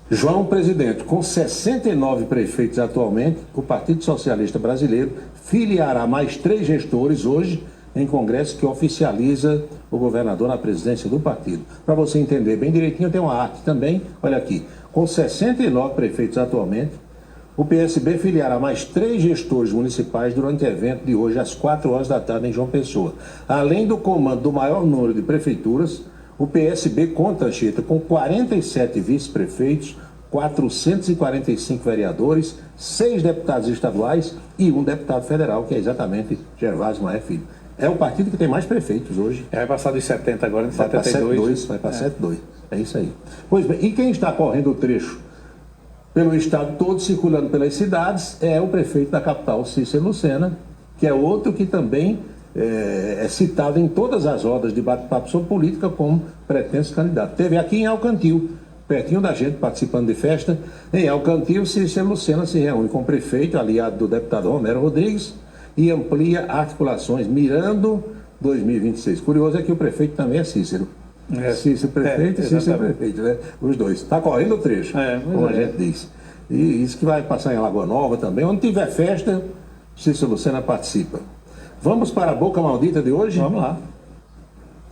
João, presidente, com 69 prefeitos atualmente, o Partido Socialista Brasileiro filiará mais 3 gestores hoje em congresso que oficializa o governador na presidência do partido. Para você entender bem direitinho, tem uma arte também, olha aqui, com 69 prefeitos atualmente, o PSB filiará mais 3 gestores municipais durante o evento de hoje às 4 horas da tarde em João Pessoa. Além do comando do maior número de prefeituras, o PSB conta, Anchieta, com 47 vice-prefeitos, 445 vereadores, 6 deputados estaduais e 1 deputado federal, que é exatamente Gervásio Maia Filho. É o partido que tem mais prefeitos hoje. Vai passar dos 70 agora, em 72. Vai para 72. É isso aí. Pois bem, e quem está correndo o trecho pelo estado todo, circulando pelas cidades, é o prefeito da capital, Cícero Lucena, que é outro que também é citado em todas as rodas de bate-papo sobre política como pretenso candidato. Teve aqui em Alcantil, pertinho da gente, participando de festa. Em Alcantil, Cícero Lucena se reúne com o prefeito, aliado do deputado Romero Rodrigues, e amplia articulações mirando 2026. Curioso é que o prefeito também é Cícero. Cícero prefeito e Cícero prefeito, né? Os dois. Está correndo o trecho, como a gente diz. E isso que vai passar em Lagoa Nova também. Onde tiver festa, Cícero Lucena participa. Vamos para a Boca Maldita de hoje? Vamos lá.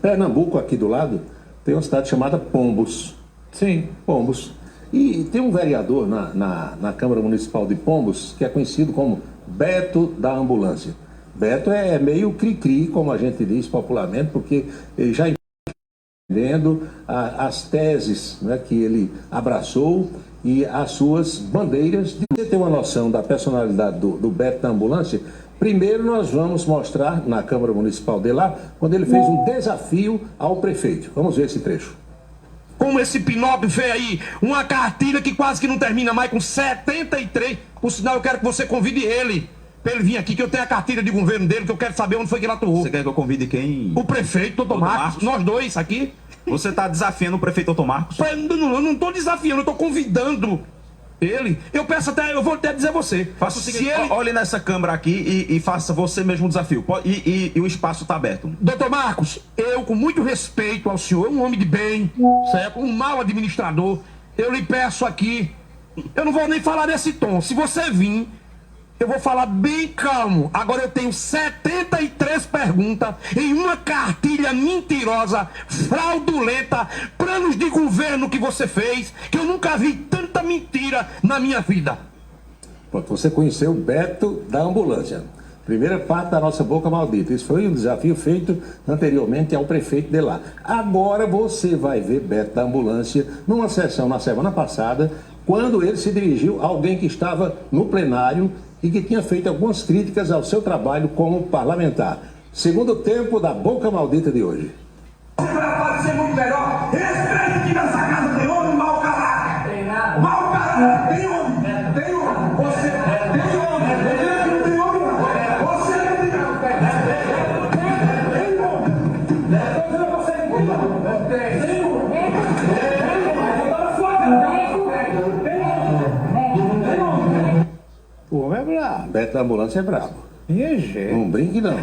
Pernambuco, aqui do lado, tem uma cidade chamada Pombos. Sim. Pombos. E tem um vereador na Câmara Municipal de Pombos que é conhecido como Beto da Ambulância. Beto é meio cri-cri, como a gente diz popularmente, porque ele já entendendo as teses, né, que ele abraçou e as suas bandeiras. De você ter uma noção da personalidade do Beto da Ambulância, primeiro nós vamos mostrar na Câmara Municipal de lá, quando ele fez um desafio ao prefeito. Vamos ver esse trecho. Como esse Pinóquio vê aí, uma cartilha que quase que não termina mais, com 73. Por sinal, eu quero que você convide ele, para ele vir aqui, que eu tenho a cartilha de governo dele, que eu quero saber onde foi que ele atuou. Você quer que eu convide quem? O prefeito, Doutor Marcos, nós dois aqui. Você está desafiando o prefeito Doutor Marcos? Eu não estou desafiando, eu estou convidando ele. Eu vou até dizer você. Faça o seguinte, olhe nessa câmera aqui e faça você mesmo o desafio. E o espaço está aberto. Doutor Marcos, eu, com muito respeito ao senhor, um homem de bem, certo? Um mau administrador, eu lhe peço aqui, eu não vou nem falar nesse tom. Se você vir, eu vou falar bem calmo. Agora eu tenho 73 perguntas em uma cartilha mentirosa, fraudulenta, planos de governo que você fez, que eu nunca vi tanta mentira na minha vida. Você conheceu o Beto da Ambulância. Primeira parte da nossa Boca Maldita. Isso foi um desafio feito anteriormente ao prefeito de lá. Agora você vai ver Beto da Ambulância numa sessão na semana passada, quando ele se dirigiu a alguém que estava no plenário e que tinha feito algumas críticas ao seu trabalho como parlamentar. Segundo tempo da Boca Maldita de hoje. Pode ser muito melhor. Respeite que nessa casa tem homem mau caráter. Tem nada. Mau caráter. Tem homem. Tem homem. Você tem homem. Ele que não tem homem. Você não tem homem. Tem homem. Você não consegue. Tem homem. Agora fora. O homem é brabo. Beto da Ambulância é brabo. Minha gente. Não brinque não.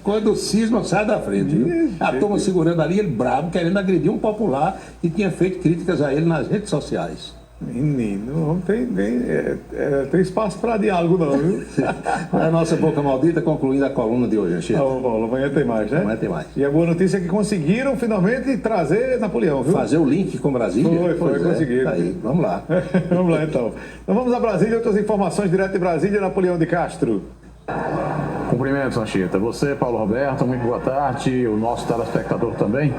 Quando o cisma sai da frente, viu? A turma segurando ali, ele brabo, querendo agredir um popular e tinha feito críticas a ele nas redes sociais. Menino, tem espaço para diálogo não, viu? A nossa Boca Maldita concluindo a coluna de hoje, Anchieta. Amanhã tem mais, né? Amanhã tem mais. E a boa notícia é que conseguiram finalmente trazer Napoleão, viu? Fazer o link com Brasília. Foi, conseguiram. Tá aí, vamos lá. Vamos lá então. Então vamos a Brasília, outras informações direto de Brasília, Napoleão de Castro. Cumprimentos, Anchieta. Você, Paulo Roberto, muito boa tarde. O nosso telespectador também.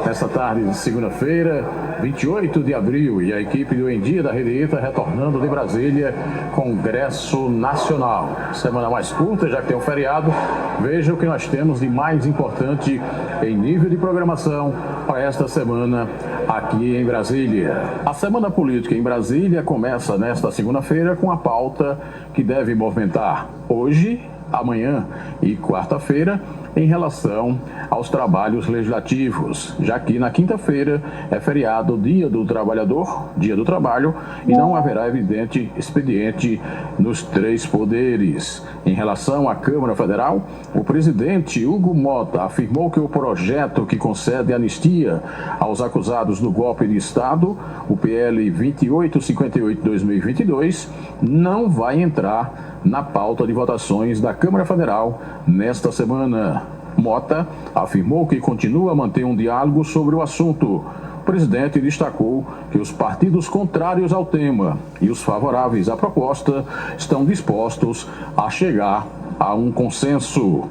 Nesta tarde de segunda-feira, 28 de abril, e a equipe do Em Dia da Rede ITA retornando de Brasília, Congresso Nacional. Semana mais curta, já que tem um feriado. Veja o que nós temos de mais importante em nível de programação para esta semana aqui em Brasília. A Semana Política em Brasília começa nesta segunda-feira com a pauta que deve movimentar hoje, amanhã e quarta-feira em relação aos trabalhos legislativos, já que na quinta-feira é feriado Dia do Trabalhador, Dia do Trabalho, e não haverá evidente expediente nos três poderes. Em relação à Câmara Federal, o presidente Hugo Mota afirmou que o projeto que concede anistia aos acusados do golpe de Estado, o PL 2858-2022, não vai entrar na pauta de votações da Câmara Federal nesta semana. Mota afirmou que continua a manter um diálogo sobre o assunto. O presidente destacou que os partidos contrários ao tema e os favoráveis à proposta estão dispostos a chegar a um consenso.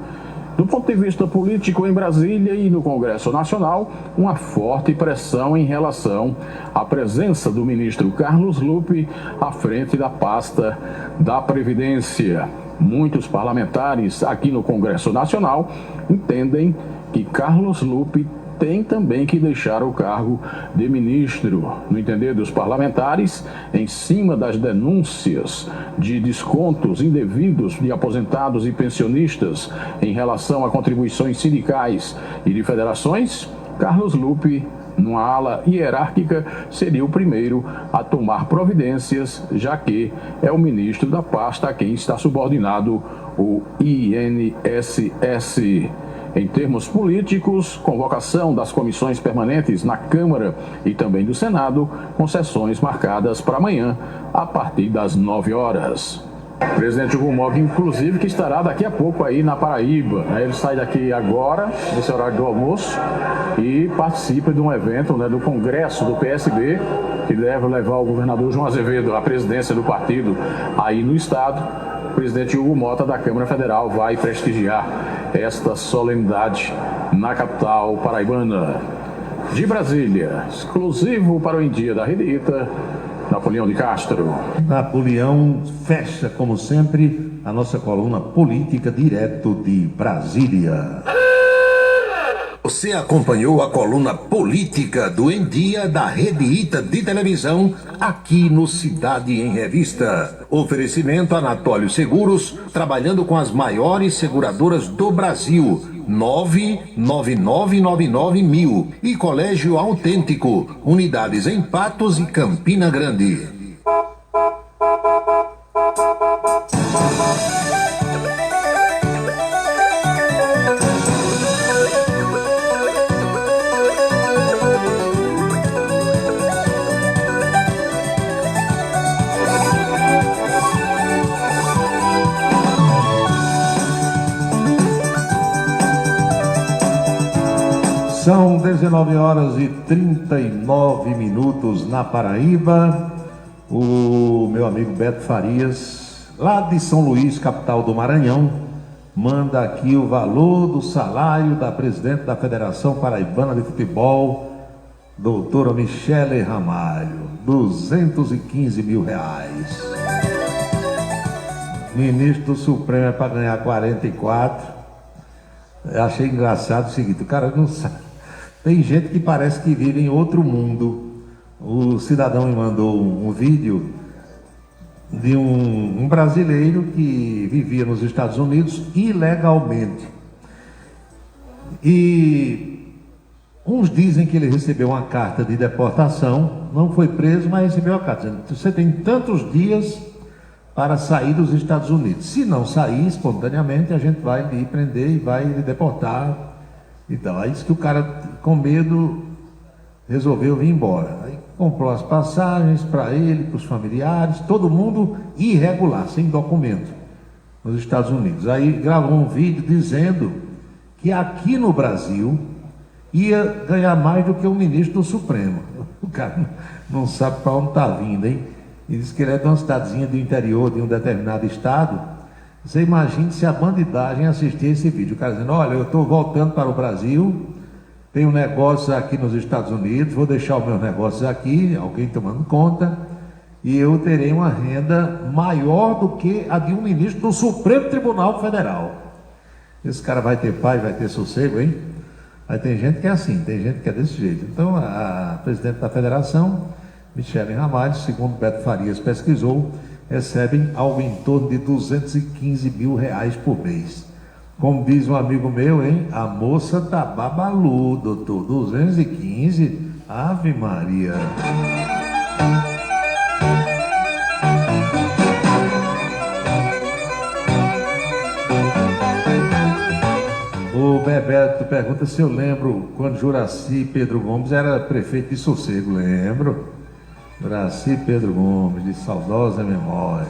Do ponto de vista político, em Brasília e no Congresso Nacional, uma forte pressão em relação à presença do ministro Carlos Lupe à frente da pasta da Previdência. Muitos parlamentares aqui no Congresso Nacional entendem que Carlos Lupe tem também que deixar o cargo de ministro. No entender dos parlamentares, em cima das denúncias de descontos indevidos de aposentados e pensionistas em relação a contribuições sindicais e de federações, Carlos Lupe, numa ala hierárquica, seria o primeiro a tomar providências, já que é o ministro da pasta a quem está subordinado o INSS. Em termos políticos, convocação das comissões permanentes na Câmara e também do Senado, com sessões marcadas para amanhã, a partir das 9 horas. O presidente Hugo Mota, inclusive, que estará daqui a pouco aí na Paraíba. Ele sai daqui agora, nesse horário do almoço, e participa de um evento, do Congresso do PSB, que deve levar o governador João Azevedo à presidência do partido aí no estado. O presidente Hugo Mota da Câmara Federal vai prestigiar esta solenidade na capital paraibana. De Brasília, exclusivo para o Em Dia da Rede ITA, Napoleão de Castro. Napoleão fecha, como sempre, a nossa coluna política direto de Brasília. Você acompanhou a coluna política do Em Dia da Rede ITA de televisão, aqui no Cidade em Revista. Oferecimento Anatólio Seguros, trabalhando com as maiores seguradoras do Brasil. 99999 e Colégio Autêntico, unidades em Patos e Campina Grande. São 19 horas e 39 minutos na Paraíba. O meu amigo Beto Farias, lá de São Luís, capital do Maranhão, manda aqui o valor do salário da presidente da Federação Paraibana de Futebol, doutora Michele Ramalho, R$215 mil. Ministro do Supremo é para ganhar 44. Eu achei engraçado o seguinte, o cara não sabe. Tem gente que parece que vive em outro mundo. O cidadão me mandou um vídeo de um brasileiro que vivia nos Estados Unidos ilegalmente. E uns dizem que ele recebeu uma carta de deportação, não foi preso, mas recebeu a carta dizendo: você tem tantos dias para sair dos Estados Unidos. Se não sair espontaneamente, a gente vai lhe prender e vai lhe deportar. Então, é isso que o cara, com medo, resolveu vir embora. Aí comprou as passagens para ele, para os familiares, todo mundo irregular, sem documento, nos Estados Unidos. Aí gravou um vídeo dizendo que aqui no Brasil ia ganhar mais do que o ministro do Supremo. O cara não sabe para onde está vindo, hein? E diz que ele é de uma cidadezinha do interior de um determinado estado Você imagine se a bandidagem assistir esse vídeo. O cara dizendo, olha, eu estou voltando para o Brasil, tenho negócios aqui nos Estados Unidos, vou deixar os meus negócios aqui, alguém tomando conta, e eu terei uma renda maior do que a de um ministro do Supremo Tribunal Federal. Esse cara vai ter paz, vai ter sossego, hein? Aí tem gente que é assim, tem gente que é desse jeito. Então, a presidente da federação, Michele Ramalho, segundo Beto Farias pesquisou, recebem algo em torno de R$215 mil por mês. Como diz um amigo meu, hein? A moça tá babalu, doutor. 215? Ave Maria. O Bebeto pergunta se eu lembro quando Juraci Pedro Gomes era prefeito de Sossego. Lembro. Juraci Pedro Gomes, de saudosa memória.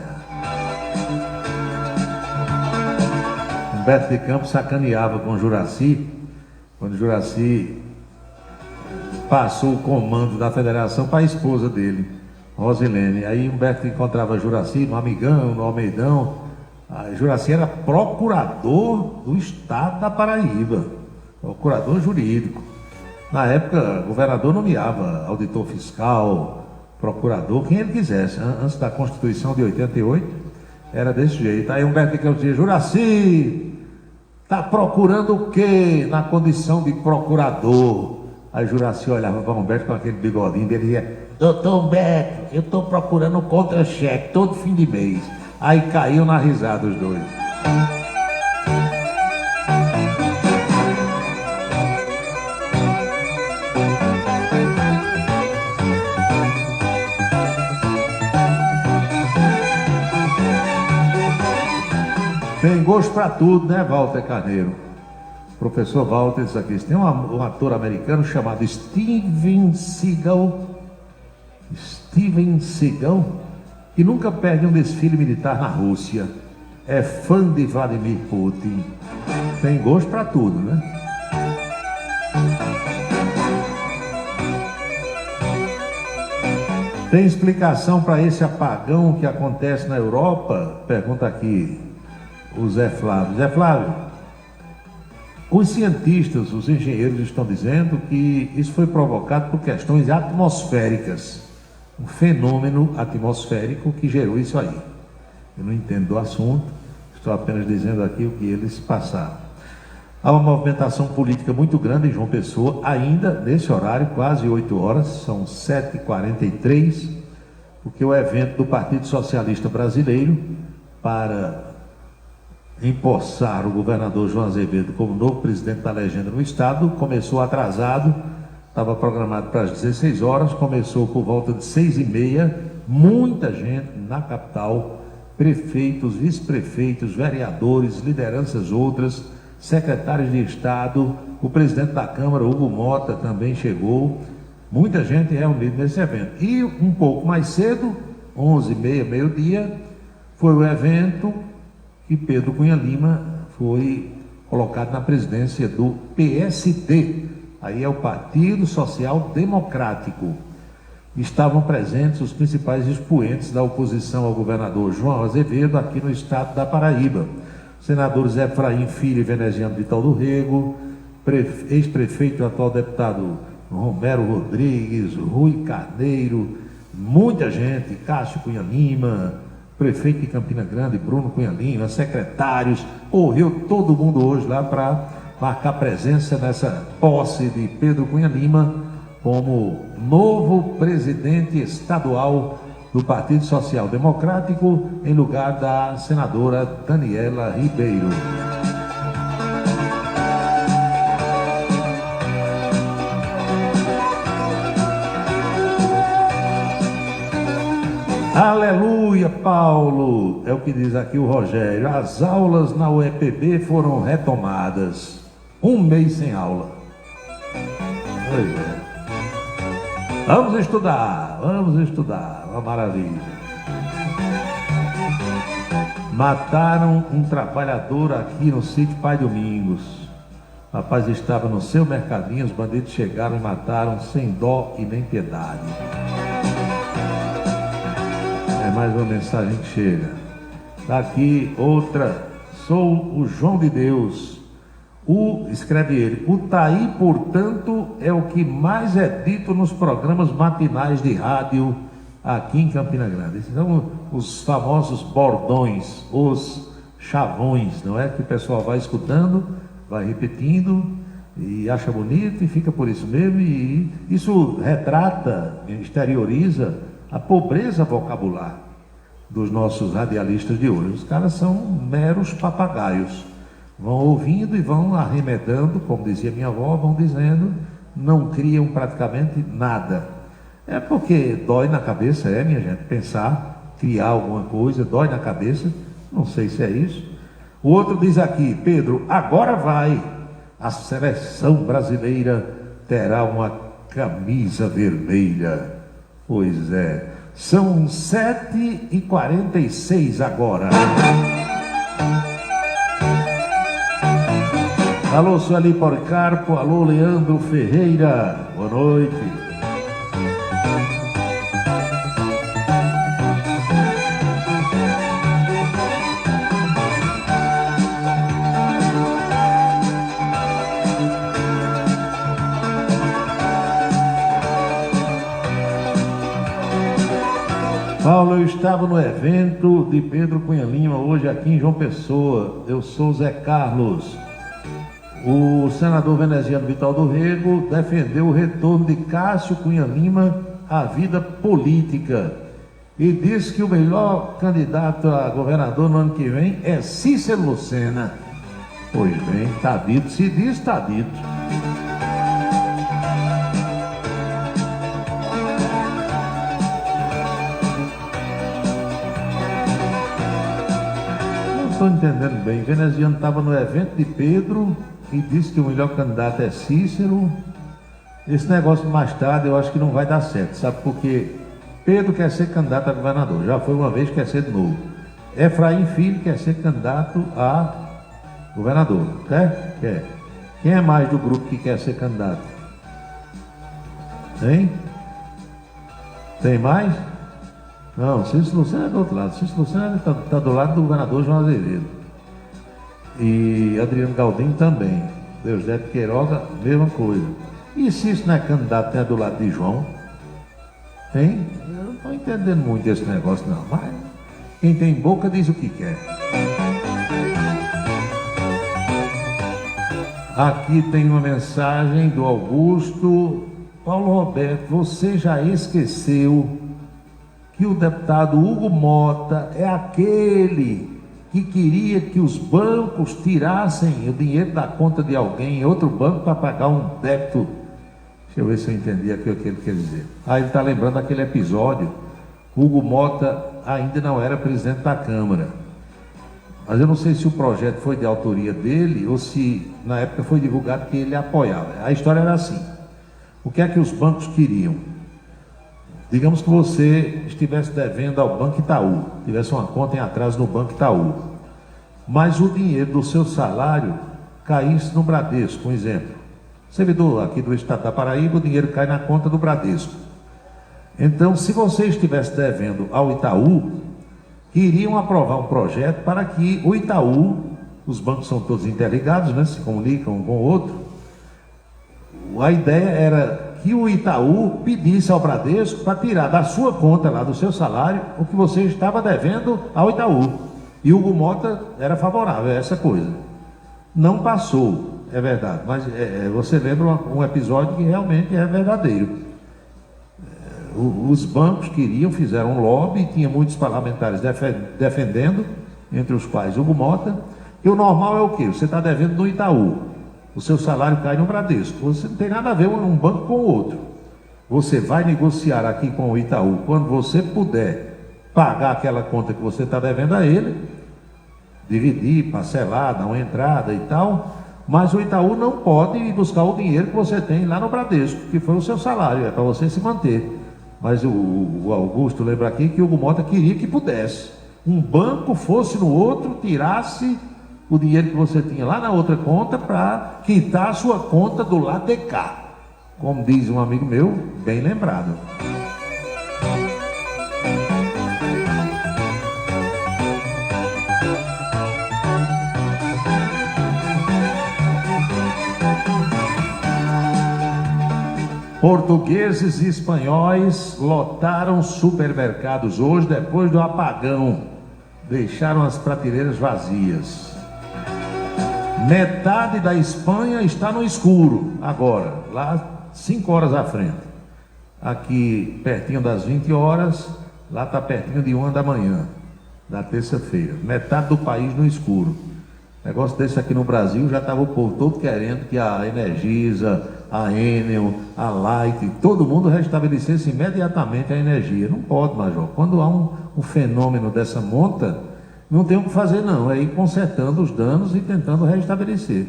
Humberto de Campos sacaneava com Juraci, quando Juraci passou o comando da federação para a esposa dele, Rosilene. Aí Humberto encontrava Juraci no Amigão, no Almeidão. Juraci era procurador do estado da Paraíba, procurador jurídico. Na época, o governador nomeava auditor fiscal, procurador, quem ele quisesse. Antes da Constituição de 88, era desse jeito. Aí Humberto de Campos dizia, Juraci, está procurando o quê na condição de procurador? Aí Juraci olhava para Humberto com aquele bigodinho dele e dizia, doutor Humberto, eu estou procurando contra-cheque todo fim de mês. Aí caiu na risada os dois. Tem gosto para tudo, né, Walter Carneiro? Professor Walter diz aqui, tem um ator americano chamado Steven Seagal, que nunca perde um desfile militar na Rússia. É fã de Vladimir Putin. Tem gosto para tudo, né? Tem explicação para esse apagão que acontece na Europa? Pergunta aqui o Zé Flávio. Zé Flávio, os cientistas, os engenheiros estão dizendo que isso foi provocado por questões atmosféricas. Um fenômeno atmosférico que gerou isso aí. Eu não entendo do assunto, estou apenas dizendo aqui o que eles passaram. Há uma movimentação política muito grande em João Pessoa, ainda nesse horário, quase 8 horas, são 7h43, porque o evento do Partido Socialista Brasileiro para empossar o governador João Azevedo como novo presidente da legenda no estado começou atrasado. Estava programado para as 16 horas, começou por volta de 6h30, muita gente na capital, prefeitos, vice-prefeitos, vereadores, lideranças outras, secretários de Estado, o presidente da Câmara, Hugo Mota, também chegou, muita gente reunida nesse evento. E um pouco mais cedo, 11h30, meio-dia, foi o evento que Pedro Cunha Lima foi colocado na presidência do PSD. Aí é o Partido Social Democrático. Estavam presentes os principais expoentes da oposição ao governador João Azevedo aqui no estado da Paraíba. Senadores Efraim Filho e Veneziano Vital do Rego, ex-prefeito e atual deputado Romero Rodrigues, Rui Carneiro, muita gente, Cássio Cunha Lima, prefeito de Campina Grande, Bruno Cunha Lima, secretários, correu todo mundo hoje lá para marcar presença nessa posse de Pedro Cunha Lima como novo presidente estadual do Partido Social Democrático, em lugar da senadora Daniela Ribeiro. Aleluia, Paulo! É o que diz aqui o Rogério. As aulas na UEPB foram retomadas. 1 mês sem aula. Pois é. Vamos estudar, uma maravilha. Mataram um trabalhador aqui no sítio Pai Domingos. O rapaz estava no seu mercadinho, os bandidos chegaram e mataram sem dó e nem piedade. É mais uma mensagem que chega. Tá aqui outra. Sou o João de Deus. Escreve ele, o Taí, portanto, é o que mais é dito nos programas matinais de rádio aqui em Campina Grande. São os famosos bordões, os chavões, não é? Que o pessoal vai escutando, vai repetindo e acha bonito e fica por isso mesmo. E isso retrata, exterioriza a pobreza vocabular dos nossos radialistas de hoje. Os caras são meros papagaios. Vão ouvindo e vão arremedando, como dizia minha avó, vão dizendo, não criam praticamente nada. É porque dói na cabeça, minha gente, pensar, criar alguma coisa, dói na cabeça, não sei se é isso. O outro diz aqui, Pedro, agora vai, a seleção brasileira terá uma camisa vermelha. Pois é, são 7h46 agora. Alô, Sueli Policarpo, alô, Leandro Ferreira, boa noite. Paulo, eu estava no evento de Pedro Cunha Lima, hoje aqui em João Pessoa. Eu sou Zé Carlos. O senador veneziano Vital do Rego defendeu o retorno de Cássio Cunha Lima à vida política e disse que o melhor candidato a governador no ano que vem é Cícero Lucena. Pois bem, está dito, se diz, está dito. Não estou entendendo bem. O veneziano estava no evento de Pedro e disse que o melhor candidato é Cícero. Esse negócio mais tarde eu acho que não vai dar certo, sabe? Porque Pedro quer ser candidato a governador, já foi uma vez, quer ser de novo. Efraim Filho quer ser candidato a governador, quer? Quer. Quem é mais do grupo que quer ser candidato? Hein? Tem mais? Não, Cícero Lucena é do outro lado. Cícero Lucena está do lado do governador João Azevedo. E Adriano Galdino também. Deusdedito Queiroga, mesma coisa. E se isso não é candidato, é do lado de João? Hein? Eu não estou entendendo muito esse negócio não, mas quem tem boca diz o que quer. Aqui tem uma mensagem do Augusto. Paulo Roberto, você já esqueceu que o deputado Hugo Mota é aquele que queria que os bancos tirassem o dinheiro da conta de alguém em outro banco para pagar um débito. Deixa eu ver se eu entendi aqui o que ele quer dizer. Ele está lembrando daquele episódio. Hugo Mota ainda não era presidente da Câmara. Mas eu não sei se o projeto foi de autoria dele ou se na época foi divulgado que ele apoiava. A história era assim. O que é que os bancos queriam? Digamos que você estivesse devendo ao Banco Itaú, tivesse uma conta em atraso no Banco Itaú, mas o dinheiro do seu salário caísse no Bradesco, um exemplo. Servidor aqui do estado da Paraíba, o dinheiro cai na conta do Bradesco. Então, se você estivesse devendo ao Itaú, iriam aprovar um projeto para que o Itaú, os bancos são todos interligados, né, se comunicam um com o outro. A ideia era que o Itaú pedisse ao Bradesco para tirar da sua conta lá, do seu salário, o que você estava devendo ao Itaú. E o Hugo Mota era favorável a essa coisa. Não passou, é verdade, mas você lembra um episódio que realmente é verdadeiro. Os bancos queriam, fizeram um lobby, tinha muitos parlamentares defendendo, entre os quais Hugo Mota, e o normal é o quê? Você está devendo no Itaú. O seu salário cai no Bradesco. Você não tem nada a ver um banco com o outro. Você vai negociar aqui com o Itaú quando você puder pagar aquela conta que você está devendo a ele, dividir, parcelar, dar uma entrada e tal, mas o Itaú não pode ir buscar o dinheiro que você tem lá no Bradesco, que foi o seu salário, é para você se manter. Mas o Augusto lembra aqui que o Hugo Mota queria que pudesse. Um banco fosse no outro, tirasse o dinheiro que você tinha lá na outra conta para quitar a sua conta do lado de cá. Como diz um amigo meu, bem lembrado. Portugueses e espanhóis lotaram supermercados hoje depois do apagão. Deixaram as prateleiras vazias. Metade da Espanha está no escuro agora, lá 5 horas à frente. Aqui pertinho das 20 horas, lá está pertinho de 1 da manhã, da terça-feira. Metade do país no escuro. Negócio desse aqui no Brasil, já estava o povo todo querendo que a Energisa, a Enel, a Light, todo mundo restabelecesse imediatamente a energia. Não pode, Major. Quando há um fenômeno dessa monta, não tem o que fazer não, é ir consertando os danos e tentando restabelecer.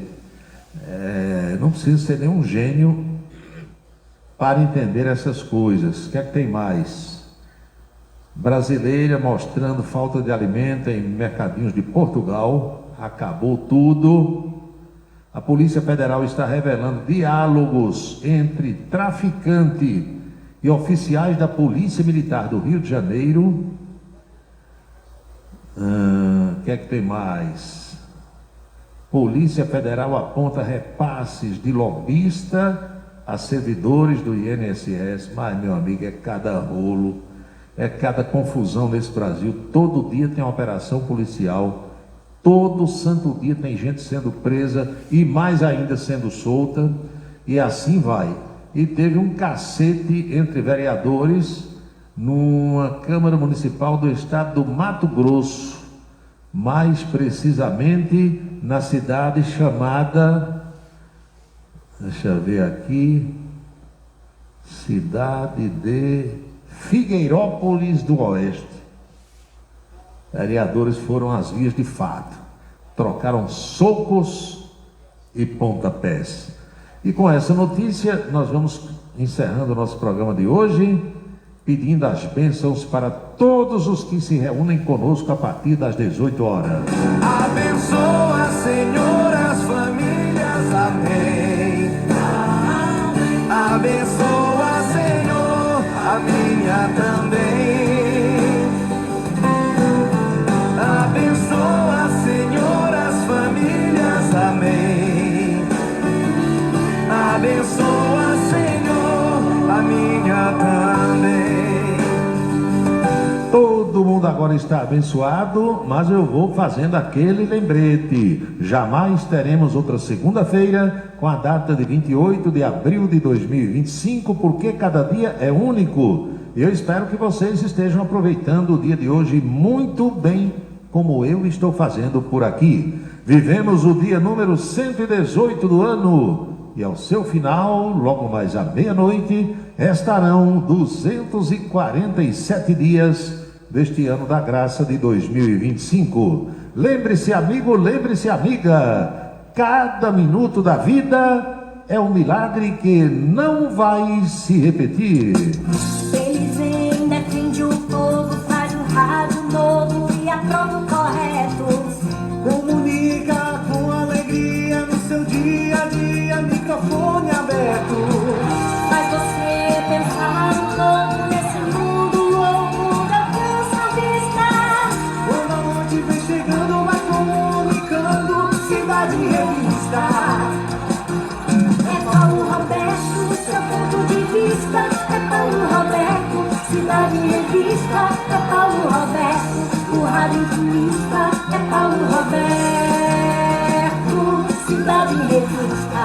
Não precisa ser nenhum gênio para entender essas coisas. O que é que tem mais? Brasileira mostrando falta de alimento em mercadinhos de Portugal. Acabou tudo. A Polícia Federal está revelando diálogos entre traficante e oficiais da Polícia Militar do Rio de Janeiro. O que é que tem mais? Polícia Federal aponta repasses de lobista a servidores do INSS. Mas, meu amigo, é cada rolo, é cada confusão nesse Brasil. Todo dia tem uma operação policial. Todo santo dia tem gente sendo presa e mais ainda sendo solta, e assim vai. E teve um cacete entre vereadores numa Câmara Municipal do estado do Mato Grosso, mais precisamente na cidade chamada, deixa eu ver aqui, cidade de Figueirópolis do Oeste. Vereadores foram às vias de fato, trocaram socos e pontapés. E com essa notícia, nós vamos encerrando o nosso programa de hoje, pedindo as bênçãos para todos os que se reúnem conosco a partir das 18 horas. Abençoa, Senhor, as famílias, amém. Abençoa, Senhor, a minha também. Abençoa, Senhor, as famílias, amém. Abençoa, Senhor, a minha também. Todo mundo agora está abençoado, mas eu vou fazendo aquele lembrete. Jamais teremos outra segunda-feira com a data de 28 de abril de 2025, porque cada dia é único. E eu espero que vocês estejam aproveitando o dia de hoje muito bem, como eu estou fazendo por aqui. Vivemos o dia número 118 do ano, e ao seu final, logo mais à meia-noite, estarão 247 dias deste ano da graça de 2025. Lembre-se, amigo, lembre-se, amiga, cada minuto da vida é um milagre que não vai se repetir. Eles vêm, defende o povo, faz um rádio novo e aprova o correto. Comunica com alegria no seu dia a dia, microfone aberto. Faz você pensar no novo nesse mundo louco da cansa vista. Quando a noite vem chegando, vai comunicando, Cidade em Revista. É Paulo Roberto, seu ponto de vista. É Paulo Roberto, Cidade em Revista. É Paulo Roberto, o rádio intimista. É Paulo Roberto, Cidade em Revista.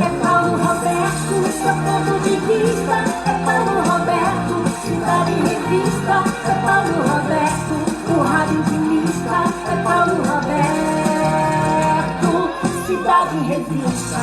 É Paulo Roberto, seu ponto de vista. É Paulo Roberto, Cidade em Revista. É Paulo Roberto, o rádio intimista. É Paulo Roberto, Cidade em Revista.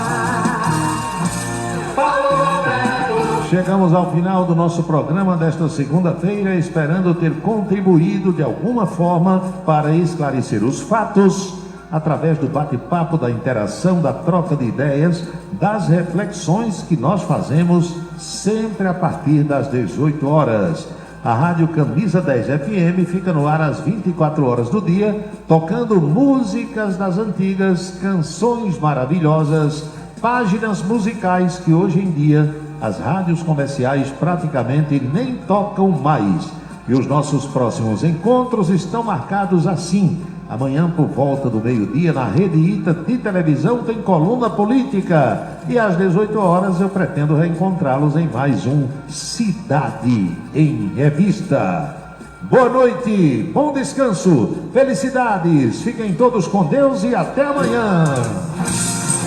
Paulo Roberto. Chegamos ao final do nosso programa desta segunda-feira, esperando ter contribuído de alguma forma para esclarecer os fatos, através do bate-papo, da interação, da troca de ideias, das reflexões que nós fazemos sempre a partir das 18 horas. A Rádio Camisa 10 FM fica no ar às 24 horas do dia, tocando músicas das antigas, canções maravilhosas, páginas musicais que hoje em dia as rádios comerciais praticamente nem tocam mais. E os nossos próximos encontros estão marcados assim: Amanhã, por volta do meio-dia, na Rede Ita de televisão, tem coluna política. E às 18 horas eu pretendo reencontrá-los em mais um Cidade em Revista. Boa noite, bom descanso, felicidades, fiquem todos com Deus e até amanhã.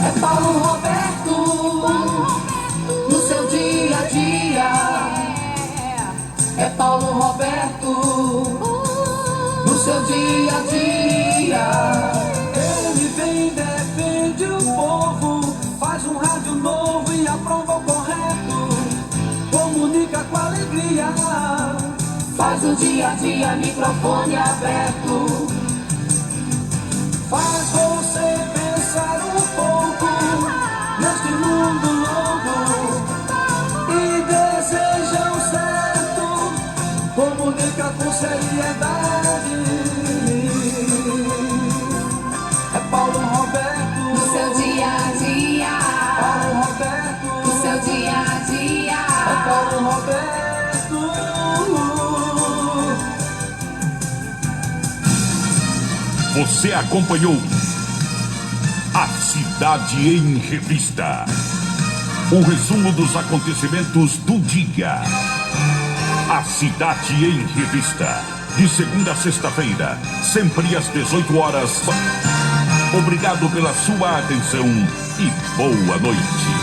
É Paulo Roberto, no seu dia a dia. É Paulo Roberto, no seu dia a dia. Ele vem, defende o povo, faz um rádio novo e aprova o correto, comunica com alegria, faz o dia a dia, microfone aberto, faz você pensar um pouco neste mundo louco e deseja o certo, comunica com seriedade. É Paulo Roberto, no seu dia a dia. Paulo Roberto, no seu dia a dia. É Paulo Roberto. Você acompanhou A Cidade em Revista. Um resumo dos acontecimentos do dia. A Cidade em Revista. De segunda a sexta-feira, sempre às 18 horas. Obrigado pela sua atenção e boa noite.